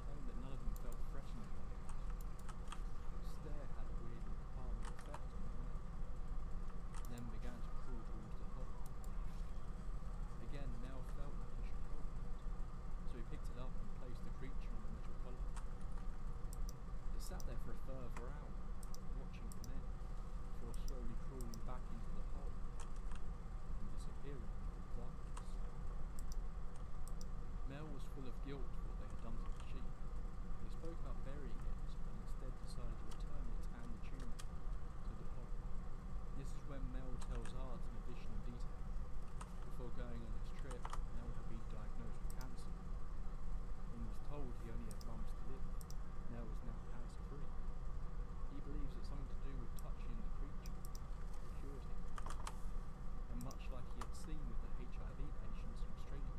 Claimed that none of them felt threatened by it. Its stare had a weirdly calming effect on Mel, then began to crawl towards the hole. Again, Mel felt like he should help it, so he picked it up and placed the creature on the metal collar. It sat there for a further hour, watching the men, before slowly crawling back into the hole and disappearing into the darkness. Mel was full of guilt for what they had done to the sheep. They spoke about burying it, but instead decided to return it and the tumour to the hole. This is when Mel tells Art in additional detail. Before going on his trip, Mel had been diagnosed with cancer and was told he only had months to live. Mel was now cancer-free. He believes it's something to do with touching the creature that cured him, and much like he had seen with the HIV patients in Australia.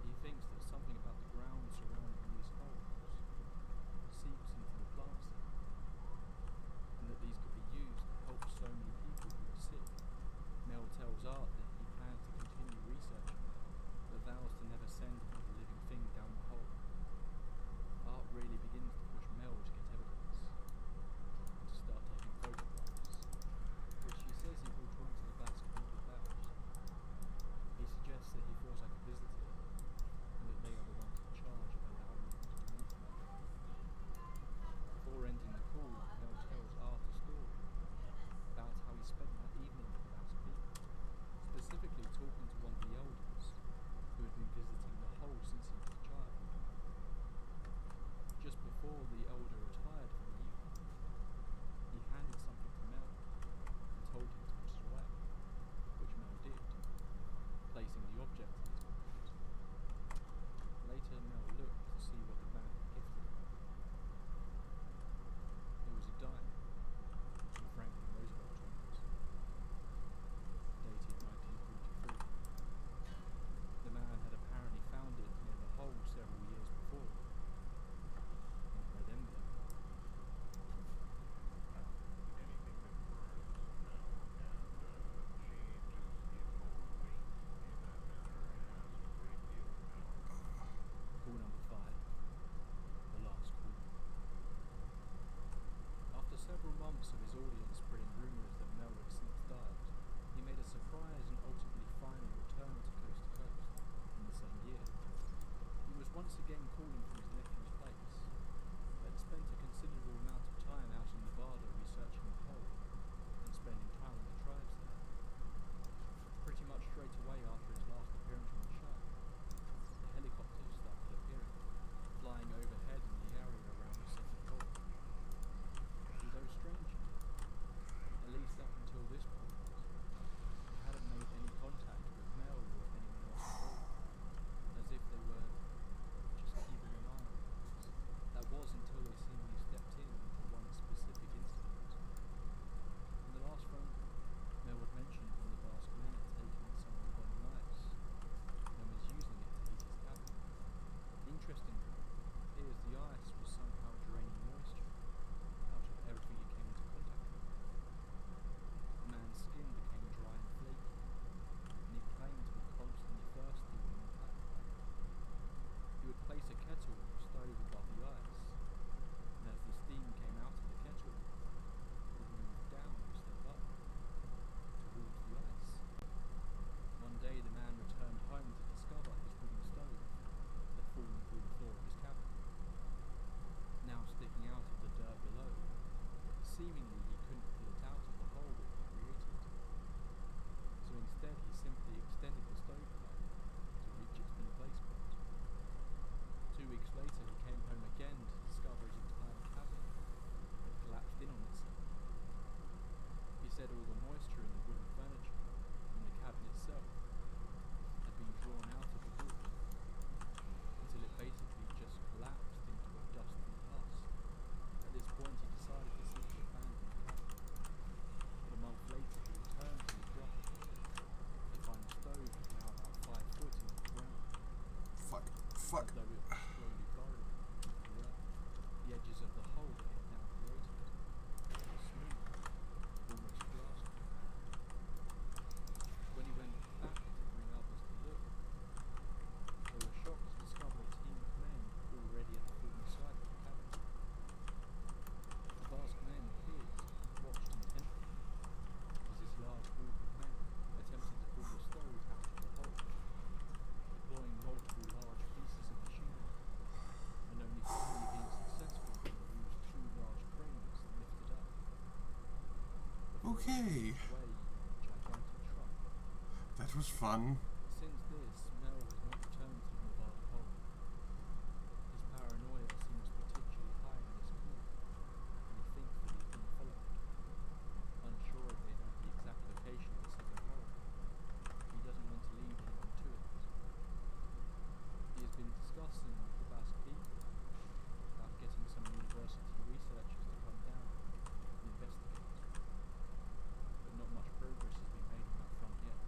He thinks that something about the ground surrounding these holes Okay. away in a gigantic truck. That was fun. Since this, Mel has not returned to the Nevada hole. His paranoia seems particularly high in this cool, and he thinks that he's being followed. Unsure if they know the exact location of the second hole, he doesn't want to lead anyone to it. He has been discussing with the Basque people about getting some university researchers to come down and investigate, but not much progress has been made on that front yet.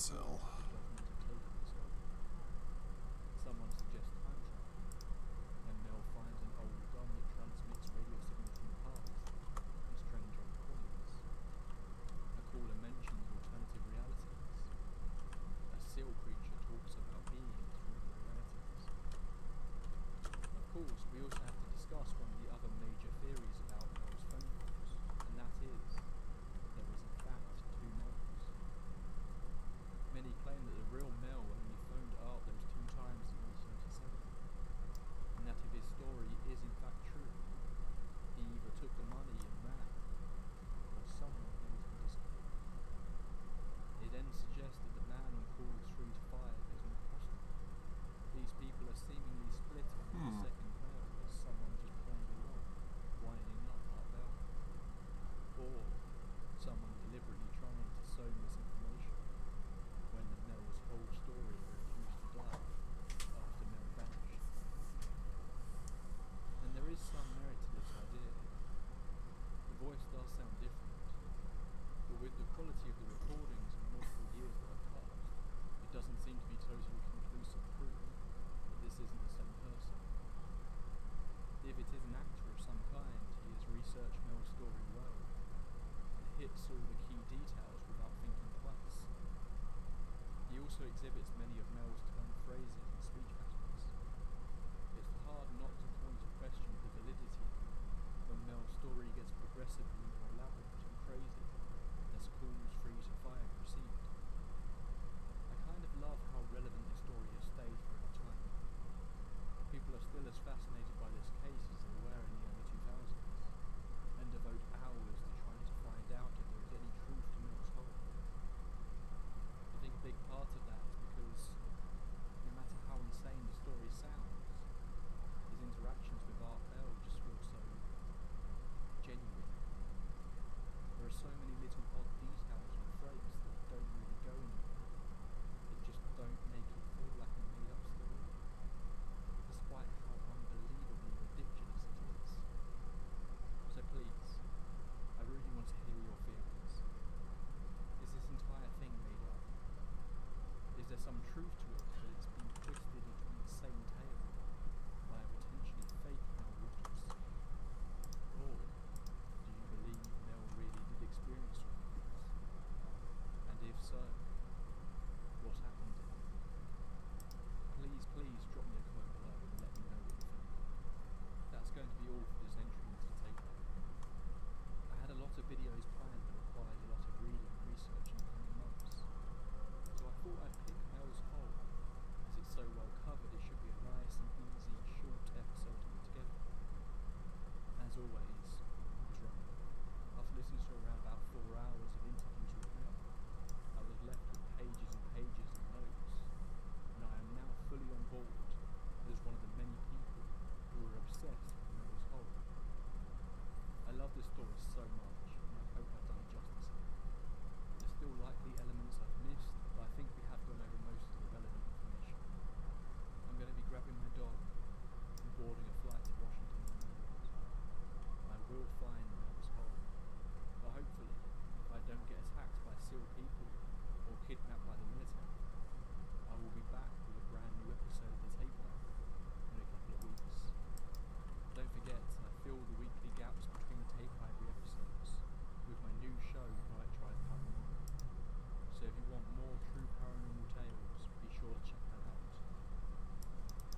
cell. the documented take on the story. Someone suggests time travel, and Mel finds an old gun that transmits radio signals from the past and strange old coins. A caller mentions alternative realities. A seal creature talks about beings from other realities. Of course, we also have to discuss one of the other major theories about Mel's phone calls, and that is, there is in fact two Mels. Many claim that the real Mel only phoned Art those 2 times in 1997, and that if his story is in fact true, he either took the money and ran, or someone made him disappear. It then suggests that the man on calls 3 to 5 is not possible. These people are seemingly split on the second Mel as someone just playing along, winding up Art Bell, or someone deliberately trying to sow misinformation when the Mel's whole story refused to die after Mel vanished. And there is some merit to this idea. The voice does sound different, but with the quality of the recordings and multiple years that have passed, it doesn't seem to be totally conclusive proof that this isn't the same person. If it is an actor of some kind, he has researched Mel's story well, and hits all the key details without thinking twice. He also exhibits many of Mel's turned phrases and speech patterns. It's hard not to point to question the validity when Mel's story gets progressively more elaborate and crazy as calls 3 to 5 proceed. I kind of love how relevant the story has stayed for its time. People are still as fascinated by this case as they were in the early 2000s, and devote hours to trying to find out if there is any truth to Mel's whole. I think a big part of that is because, no matter how insane the story sounds, his interactions with Art Bell just feel so genuine. There are so many little odd details and phrases that don't really go anywhere, that just don't make it feel like a made-up story, despite how unbelievably ridiculous it is. So please, I really want to hear your feelings. Is this entire thing made up? Is there some truth to it, but it's been twisted into an insane tale by a potentially fake Mel Rogers? Or do you believe Mel really did experience all of this? And if so, what happened to him? Please drop me a comment below and let me know what you think. That's going to be all for this entry into the takeover. I had a lot of videos planned that required a lot of reading and research in the coming months, so I thought I'd pick Mel's Hole, as it's so well covered it should be a nice and easy, short episode to put together. As always, I was wrong. After listening to around about 4 hours of interviews with Mel, I was left with pages and pages of notes, and I am now fully on board as one of the many people who are obsessed with Mel's Hole. I love this story so much, and I hope I've done it justice here. There's still likely elements I've missed, but I think we have gone over most of the relevant information. I'm going to be grabbing my dog and boarding a flight to Washington in a moment. I will find Mel's Hole, but hopefully, if I don't get attacked by SEAL people or kidnapped by the military, I will be back with a brand new episode of The Takeover in a couple of weeks. Don't forget, I fill the weekly gaps between Tape Library episodes with my new show, Night Drive Paranormal. So if you want more true paranormal tales, be sure to check that out.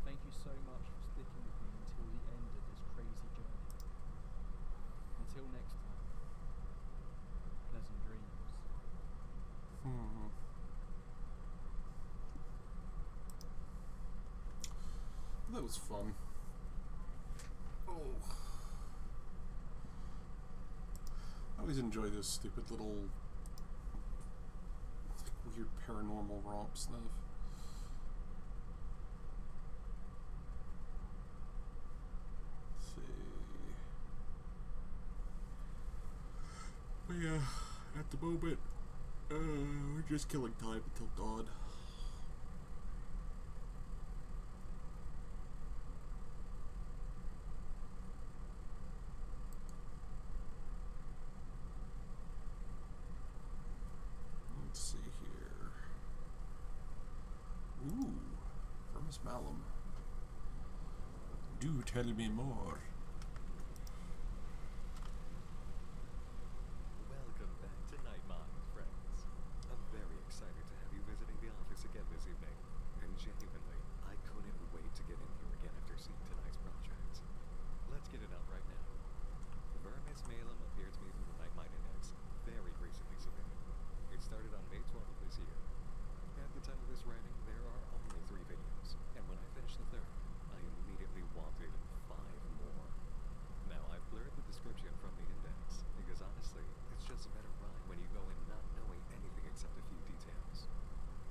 Thank you so much for sticking with me until the end of this crazy journey. Until next time, pleasant dreams. That was fun. Oh. I always enjoy this stupid little weird paranormal romp stuff. Let's see. But yeah, at the moment, we're just killing time until dawn. Let's see here. Miss Malum. Do tell me more. Welcome back to Night Mind, friends. I'm very excited to have you visiting the office again this evening. And genuinely, I couldn't wait to get in here again after seeing tonight's project. Let's get it out right now. Vermis Malum appeared to me through the Night Mind Index, very recently submitted. It started on May 12th of this year. At the time of this writing, there are only 3 videos, and when I finished the 3rd, I immediately wanted 5 more. Now, I've blurred the description from the index, because honestly, it's just a better ride when you go in not knowing anything except a few details.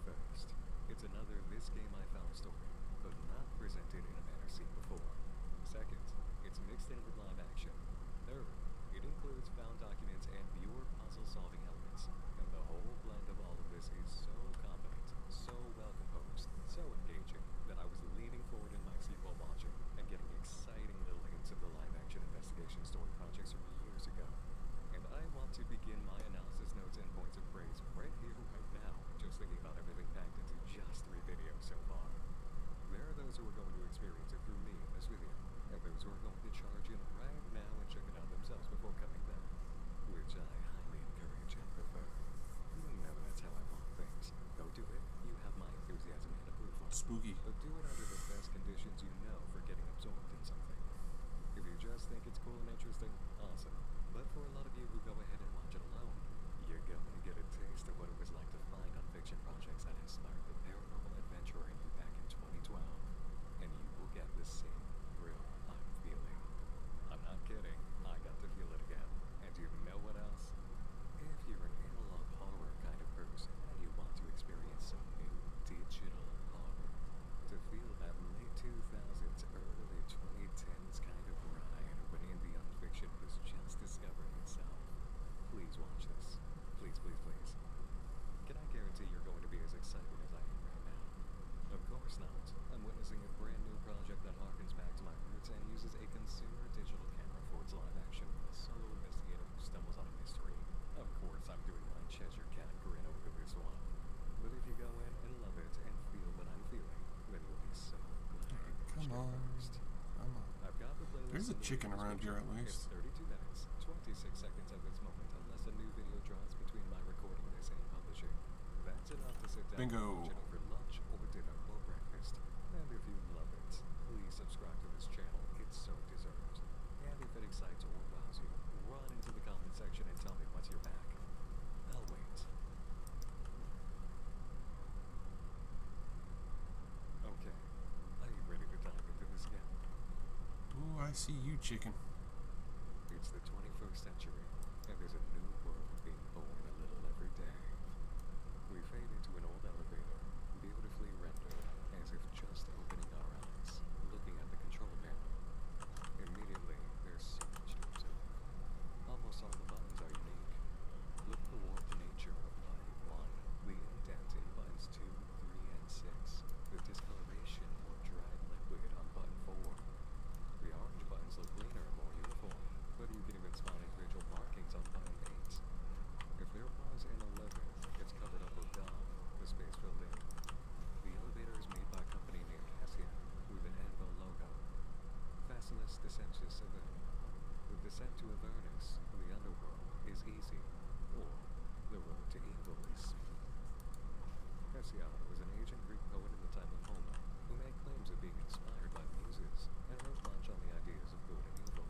First, it's another This Game I Found story, but not presented in a manner seen before. Second, it's mixed in with live action. Third, it includes found documents and pure puzzle-solving elements, and the whole blend of all of this is so competent, so well-composed, so engaging, that I was leaning forward in my seat while watching, and getting exciting little hints of the live-action investigation story projects from years ago. And I want to begin my analysis notes and points of praise right here, right now, just thinking about everything packed into just 3 videos so far. There are those who are going to experience it through me in this video, and those who are going to charge in right now and check it out themselves before coming back, which I highly encourage and prefer. You know that's how I want things. Go do it. You have my enthusiasm and approval. Spooky. But do it under the best conditions you know for getting absorbed in something. If you just think it's cool and interesting, awesome. But for a lot of you who go ahead and watch it alone, you're going to get a taste of what it was like to find non-fiction projects that inspired the paranormal adventure in you back in 2012. And you will get the same thrill I'm feeling. I'm not kidding. I got to feel it again. And you know what else? If you're an analog horror kind of person and you want to experience some new digital horror, to feel that late 2000s, early 2010s kind of ride when indie non-fiction was just discovering itself, please watch this. Please, please, please. Can I guarantee you're going to be as excited as I am right now? Of course not. I'm witnessing a brand new project that harkens back to my roots and uses a consumer digital camera for its live action with a solo investigator who stumbles on a mystery. Of course, I'm doing my Cheshire Cat grin over this one. But if you go in and love it and feel what I'm feeling, then you'll be so glad you Come watched on. it first. Come on. I've got the playlist. There's a in the chicken video around here at description. least. It's 32 minutes, 26 seconds at this moment, unless a new video drops between my recording this and publishing. That's enough to sit down Bingo. and watch it over lunch or dinner or breakfast. And if you love it, please subscribe to this channel. It's so deserved. And if it excites or wows you, run into the comment section and tell me what's your back. I'll wait. Okay. Are you ready to dive into this again? Ooh, I see you, chicken. It's the 21st century, and there's a new world being born a little every day. We fade into an old elevator, beautifully rendered, as if just opening our eyes, looking at the control panel. Immediately, there's so much to observe. Almost all the buttons are unique. Look at the warped nature of button 1, the indent in buttons 2, 3, and 6, the discoloration or dried liquid on button 4. The orange buttons look cleaner and more uniform, but you can even spot individual markings on button 8. If there was an 11th, it's covered up with gum, the space filled in. The elevator is made by a company named Hessia, with an anvil logo. Facilis Descensus Avernum. The descent to Avernus, the underworld, is easy, or the road to evil is smooth. Hessia was an ancient Greek poet in the time of Homer, who made claims of being inspired by the Muses, and wrote much on the ideas of good and evil.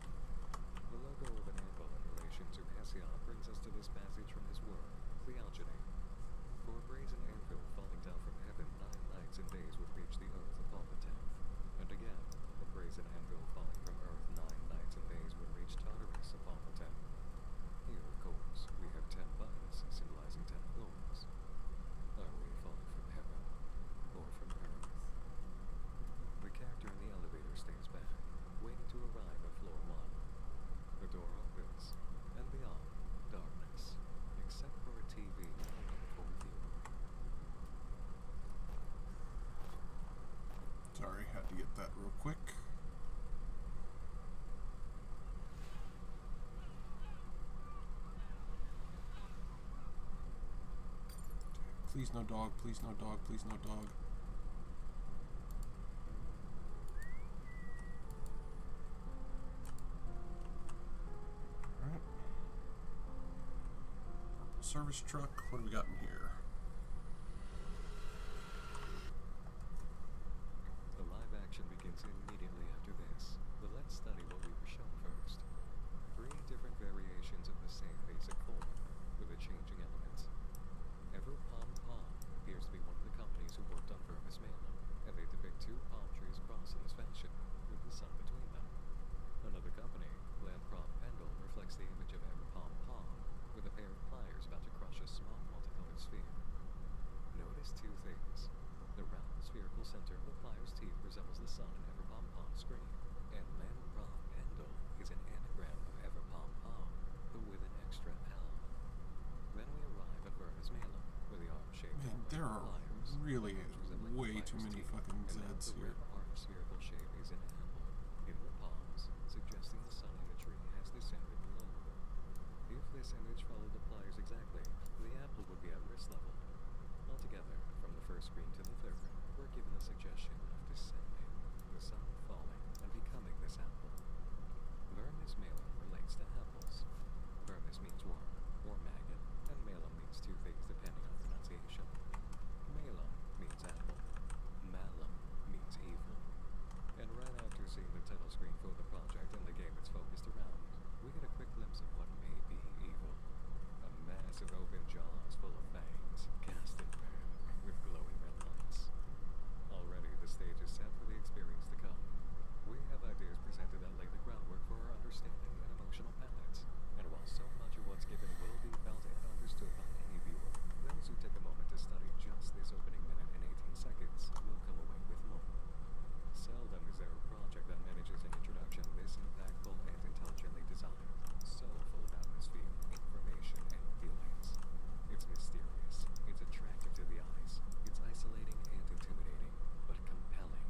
The logo of an anvil in relation to Hessia brings us to this passage from his work, Theogony. For a brazen anvil falling down from heaven 9 nights and days would reach the earth upon the 10th. And again, a brazen anvil falling from earth 9 nights and days would reach Tartarus upon the 10th. Here, of course, we have 10 buttons symbolizing 10 floors. Are we falling from heaven or from earth? The character in the elevator stays back, waiting to arrive at floor 1. The door opens, and beyond, darkness, except for a TV running for view. Sorry, had to get that real quick. Please no dog, please no dog, please no dog. service truck. What do we got in here? The live action begins immediately after this, but let's study what we were shown first. 3 different variations of the same basic form, with a changing element. Everpalm Palm appears to be one of the companies who worked on Vermis Malum, and they depict 2 palm trees crossed in this fashion, with the sun between them. Another company, Landprom Pendle, reflects the image of Everpalm Palm, with a pair of pliers about to crush a small multicolored sphere. Notice 2 things. The round spherical center of the plier's teeth resembles the sun in Everpalm Palm's screen, and Landprom Pendle is an anagram of Everpalm Palm, but with an extra L. Then we arrive at Vermis Malum, where the arm-shaped Man, there are pliers, really resembling way the too plier's many teeth, fucking and now Zeds the here. red arm spherical shape is an apple in the palms, suggesting the sun imagery has descended low. If this image followed the pliers exactly, the apple would be at wrist level. Altogether, from the first screen to the third, we're given the suggestion of descending, the sun falling, and becoming this apple. Vermis Malum relates to apples. Vermis means worm, or maggot, and malum means 2 things depending on pronunciation. Malum means apple. Malum means evil. And right after seeing the title screen for the project and the game it's focused around, we get a quick glimpse of what may be evil. A massive open jaws full of fangs, cast in red, with glowing red lights. Already the stage is set for the experience to come. We have ideas presented that lay the groundwork for our understanding and emotional palettes. And while so much of what's given will be felt and understood by any viewer, those who take a moment to study just this opening minute and 18 seconds will come away with more. Seldom is there a project that manages an introduction this impactful and intelligently designed, so full of atmosphere, information, and feelings. It's mysterious, it's attractive to the eyes, it's isolating and intimidating, but compelling.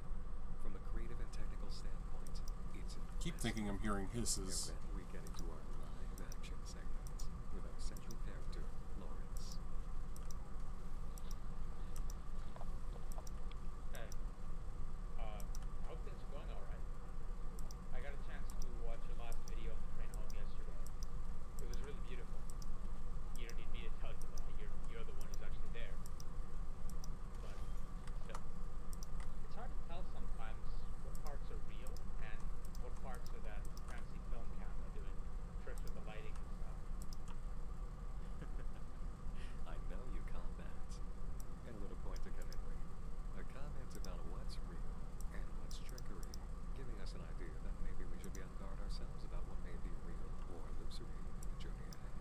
From a creative and technical standpoint, it's Keep thinking I'm hearing hisses. And then we get into our live action segment with our central character, Lawrence. Hey, I hope things are going alright. I got a chance to watch your last video on the train home yesterday. It was really beautiful. You don't need me to tell you that. You're the one who's actually there. But still, it's hard to tell sometimes what parts are real and what parts are that fancy film camera doing tricks with the lighting and stuff. I know you caught that. And what a point to come in with. A comment about what's real and what's trickery, giving us an idea that maybe we should be on guard ourselves about what may be real or illusory in the journey ahead.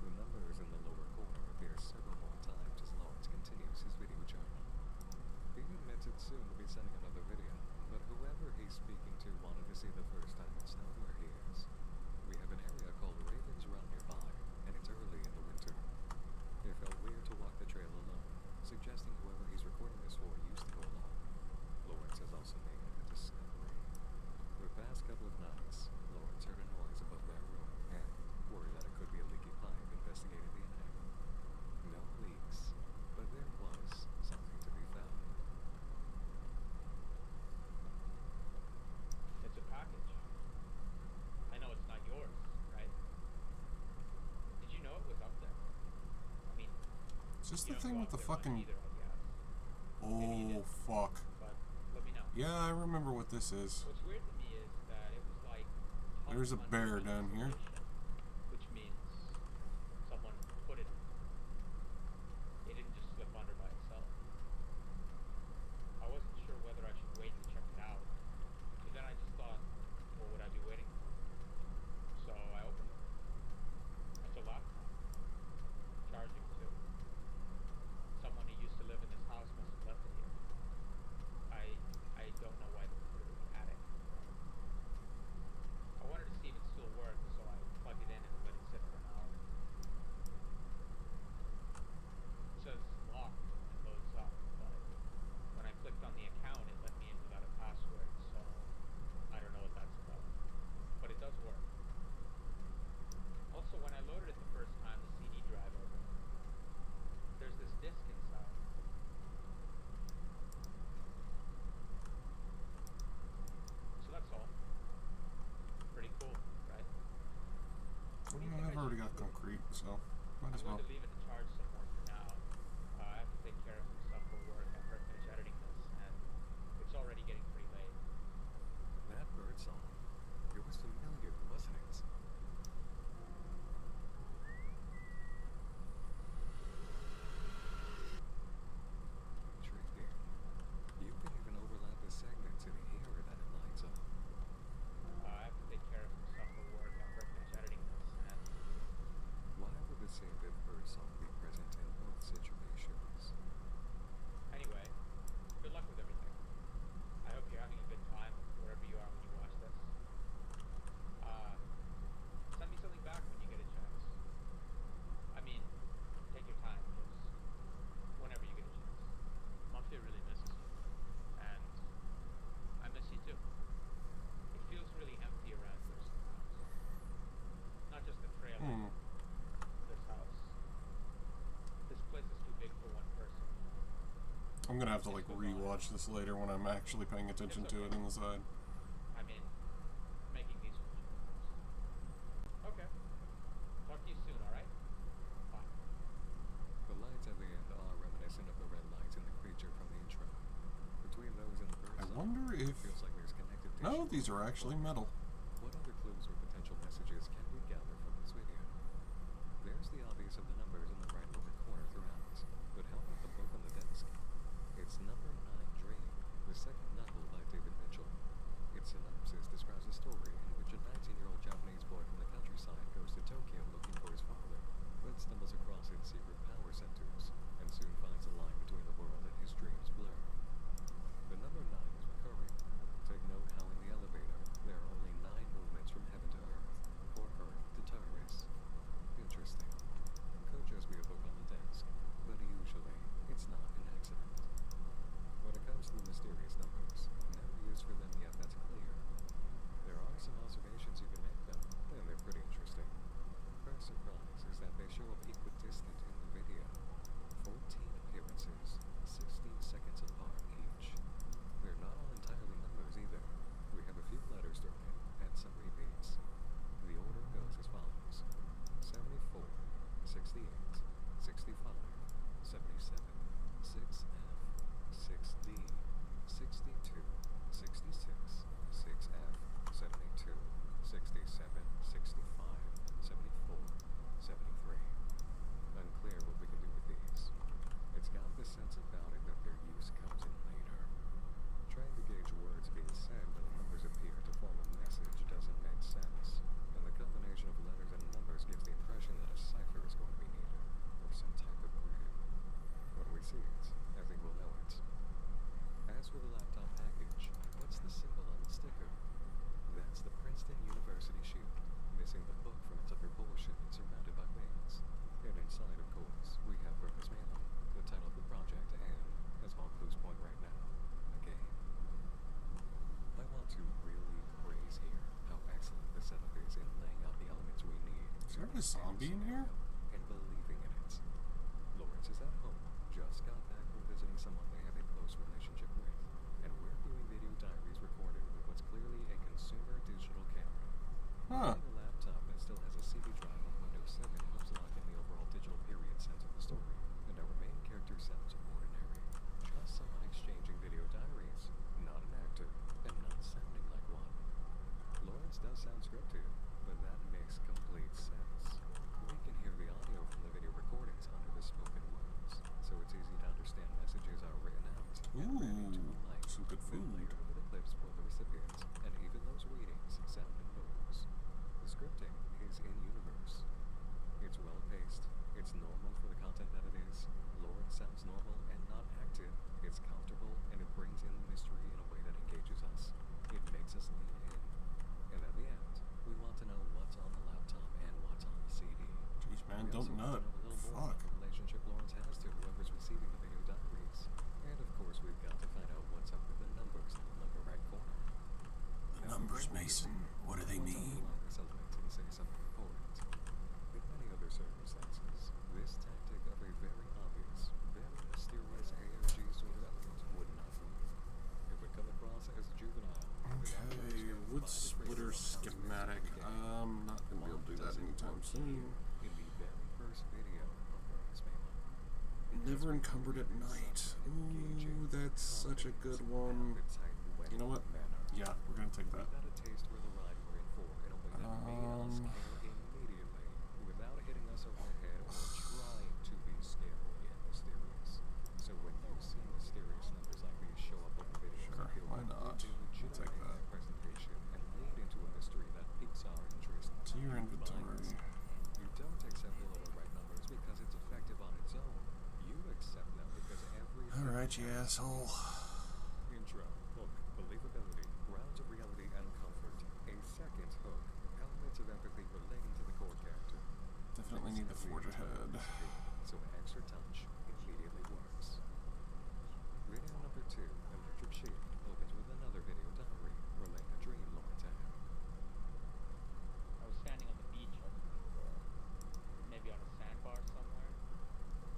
The numbers in the lower corner appear several more times as Lawrence continues his video journal. He admits it's soon to be sending another video, but whoever he's speaking to wanted to see the first time it snowed where he is. We have an area called Raven's Run nearby, and it's early in the winter. It felt weird to walk the trail alone, suggesting whoever he's recording this for used to go along. Lawrence has also made a discovery. The past couple of nights, Lawrence heard a noise above their room and, worried that it could be a leaky pipe, investigated the attic. No leaks, but there was something to be found. It's a package. I know it's not yours, right? Did you know it was up there? I mean, Is this you the don't thing go with the up there much fucking... either, I guess. Oh, fuck. But let me know. Yeah, I remember what this is. What's weird to me is that it was like There's a bear down here. which means someone put it. It didn't just slip under by itself. I wasn't sure whether I should wait to check it out, but then I just thought, what would I be waiting for? So I opened it. It's a laptop. Charging too. Someone who used to live in this house must have left it here. I don't know why they put it in the attic. I wanted to see if it still worked, so I as I'm well. going to leave it in charge somewhere for now. I have to take care of some stuff for work after I finish editing this, and it's already getting pretty late. That bird song. It was familiar, wasn't it? Intriguing. You can even overlap the segments and hear that it lights up. I have to take care of some stuff for work after I finish editing this, and Why would the same bird song be present in both situations? anyway, good luck with everything. I hope you're having a good time wherever you are when you watch this. Send me something back when you get a chance. I mean, take your time, just whenever you get a chance. Mafia really misses you, and I miss you too. It feels really empty around here sometimes. Not just the trailer, this house. This place is too big for one person. I'm gonna have to like rewatch this later when I'm actually paying attention to it on the side. I mean, making these films. Okay. Talk to you soon, alright? Bye. The lights at the end are reminiscent of the red lights in the creature from the intro. Between those and the bird I song, wonder it if... feels like there's connective tissue. No, these are actually metal. What other clues or potential messages can we gather from this video? There's the obvious of the numbers in the right lower corner throughout, but how about the book on the desk? It's number 9 Dream, the second novel by David Mitchell. Its synopsis describes a story in which a 19-year-old Japanese boy from the countryside goes to Tokyo looking for his father, but stumbles across its secret power centers, and soon finds a line between the world and his dreams blur. The number 9 is recurring. Take note how in the elevator, there are only 9 movements from heaven to earth, or earth to Taurus. Interesting. Could just be a book on the desk, but usually, it's not an accident. When it comes to the mysterious numbers, no use for them yet that's clear. There are some observations you can make them, and they're pretty interesting. First surprise is that they show up equidistant in the video. 14 appearances, 16 seconds apart each. They're not all entirely numbers either. We have a few letters thrown in, and some repeats. The order goes as follows: 74, 68, 65, 77, 6F, 6D, 62, 66, 6F, 72, 67, 65, 74, 73. Unclear what we can do with these. It's got this sense about it that their use comes in later. Trying to gauge words being said when the numbers appear to form a message doesn't make sense, and the combination of letters and numbers gives the impression that a cipher is going to be needed, or some type of grid. When we see it, I think we'll know it. As for the laptop package, what's the symbol on the sticker? That's the Princeton University shield, missing the book from its upper portion and surrounded by wings. And inside, of course, we have Purpose Mailing, the title of the project, and, as all clues point right now, a game. I want to really praise here how excellent the setup is in laying out the elements we need. Is there a zombie in here? And believing in it. Lawrence is at home, just got back from visiting someone they have a close relationship with, and we're viewing video diaries recorded with what's clearly a consumer digital camera. Huh. Using a laptop that still has a CD drive on Windows 7 helps lock in the overall digital period sense of the story, and our main character sounds ordinary. Just someone exchanging video diaries, not an actor, and not sounding like one. Lawrence does sound scripted, but that makes complete sense. We can hear the audio from the video recordings under the spoken words, so it's easy to understand messages are written out and ready to Ooh, like, some good then food. layered over the clips for the recipients, and even those readings sound in moves. The scripting is in-universe. It's well-paced, it's normal for the content that it is, Lawrence sounds normal and not acted, it's comfortable, and it brings in the mystery in a way that engages us. It makes us lean in. And at the end, we want to know what's on the laptop and what's on the CD. Jeez, man, We don't also want nut. to know a little more Fuck. about the relationship Lawrence has to whoever's receiving the video diaries. And of course, we've got to find out what's up with the numbers in the upper right corner. The numbers, Mason. What do they What's mean? underlying this element to say something important? In many other circumstances, this tactic of a very obvious, very mysterious ARG sort of element would not work. It would come across as juvenile. Okay, wood splitter schematic. Not gonna be able to do that anytime soon. In the very first video, Never encumbered at night. Ooh, that's such a good one. You know what? Yeah, we're gonna take that. Got a taste for the ride we're in for in a way that made us care immediately, without hitting us over the head or trying to be scary and mysterious. So when you see mysterious numbers like these show up on the video, Sure, why not? We'll take that. Presentation and lead into a mystery that piques our interest. To your inventory. You don't accept the lower right numbers because it's effective on its own. You accept them because every Alright, you asshole. intro, hook, believability, grounds of reality and comfort. A second hook, elements of empathy relating to the core character. Definitely need the forge ahead. So an extra touch immediately works. Video number 2, Electric Sheep, opens with another video diary relaying a dream Laura had. I was standing on the beach, I think, or maybe on a sandbar somewhere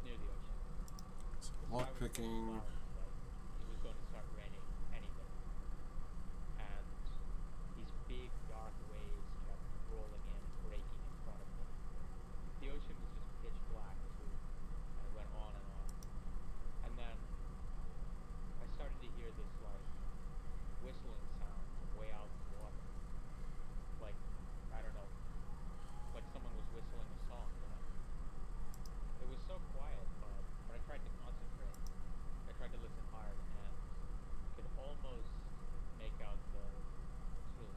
near the ocean. So The lock sky was picking. cloudy, like it was going to start raining any minute. And these big dark waves kept rolling in, breaking in front of me. The ocean was just pitch black too, and it went on and on. And then I started to hear this like whistling sound from way out in the water. Like, I don't know, like someone was whistling a song, you know? It was so quiet, but when I tried to concentrate, I tried to listen hard and could almost make out the tune.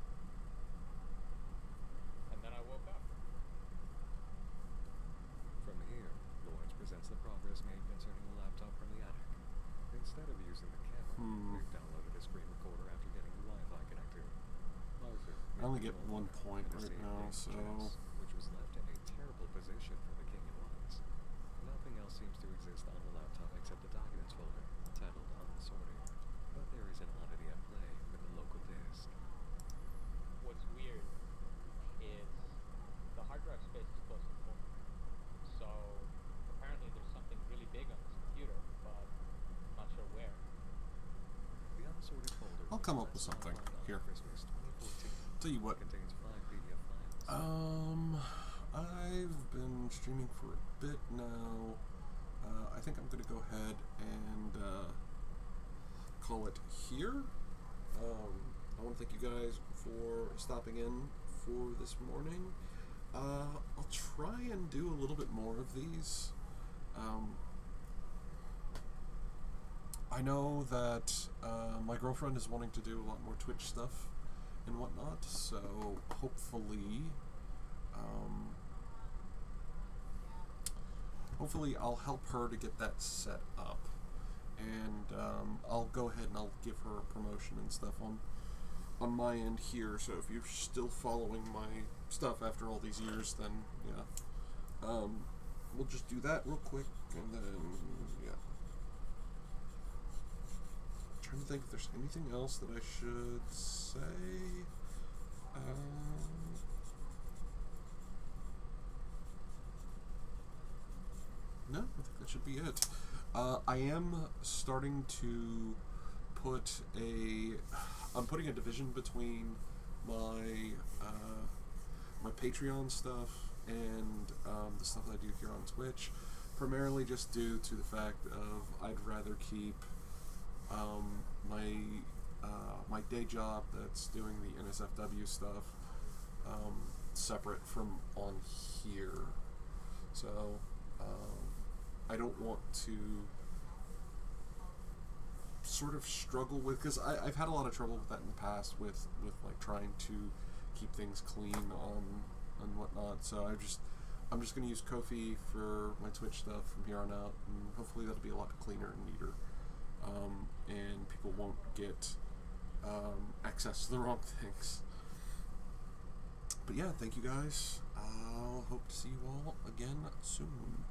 And then I woke up. From here, Lawrence presents the progress made concerning the laptop from the attic. Instead of using the camera, they've downloaded a screen recorder after getting the Wi-Fi connected. Arthur, I only get 1 point right now, so which was left in a terrible position for the King and Ones. Nothing else seems to exist on the laptop except the documents folder, titled Unsorted. But there is an oddity at play with the local disk. What's weird is the hard drive space is close to full. So apparently there's something really big on this computer, but I'm not sure where. The unsorted folder I'll come up with something. Here. Christmas 2014 tell you what. contains 5 PDF files. I've been streaming for a bit now. I think I'm gonna go ahead and call it here. I want to thank you guys for stopping in for this morning. I'll try and do a little bit more of these. I know that my girlfriend is wanting to do a lot more Twitch stuff and whatnot, so hopefully I'll help her to get that set up, and I'll go ahead and I'll give her a promotion and stuff on my end here. So if you're still following my stuff after all these years, then yeah, we'll just do that real quick, and then yeah. Trying to think if there's anything else that I should say. No, I think that should be it. I am starting to I'm putting a division between my my Patreon stuff and the stuff that I do here on Twitch, primarily just due to the fact of I'd rather keep my day job that's doing the NSFW stuff separate from on here. So I don't want to sort of struggle with, because I've had a lot of trouble with that in the past with like trying to keep things clean and whatnot. So I'm just going to use Ko-fi for my Twitch stuff from here on out, and hopefully that'll be a lot cleaner and neater. And people won't get access to the wrong things. But yeah, thank you guys. I'll hope to see you all again soon.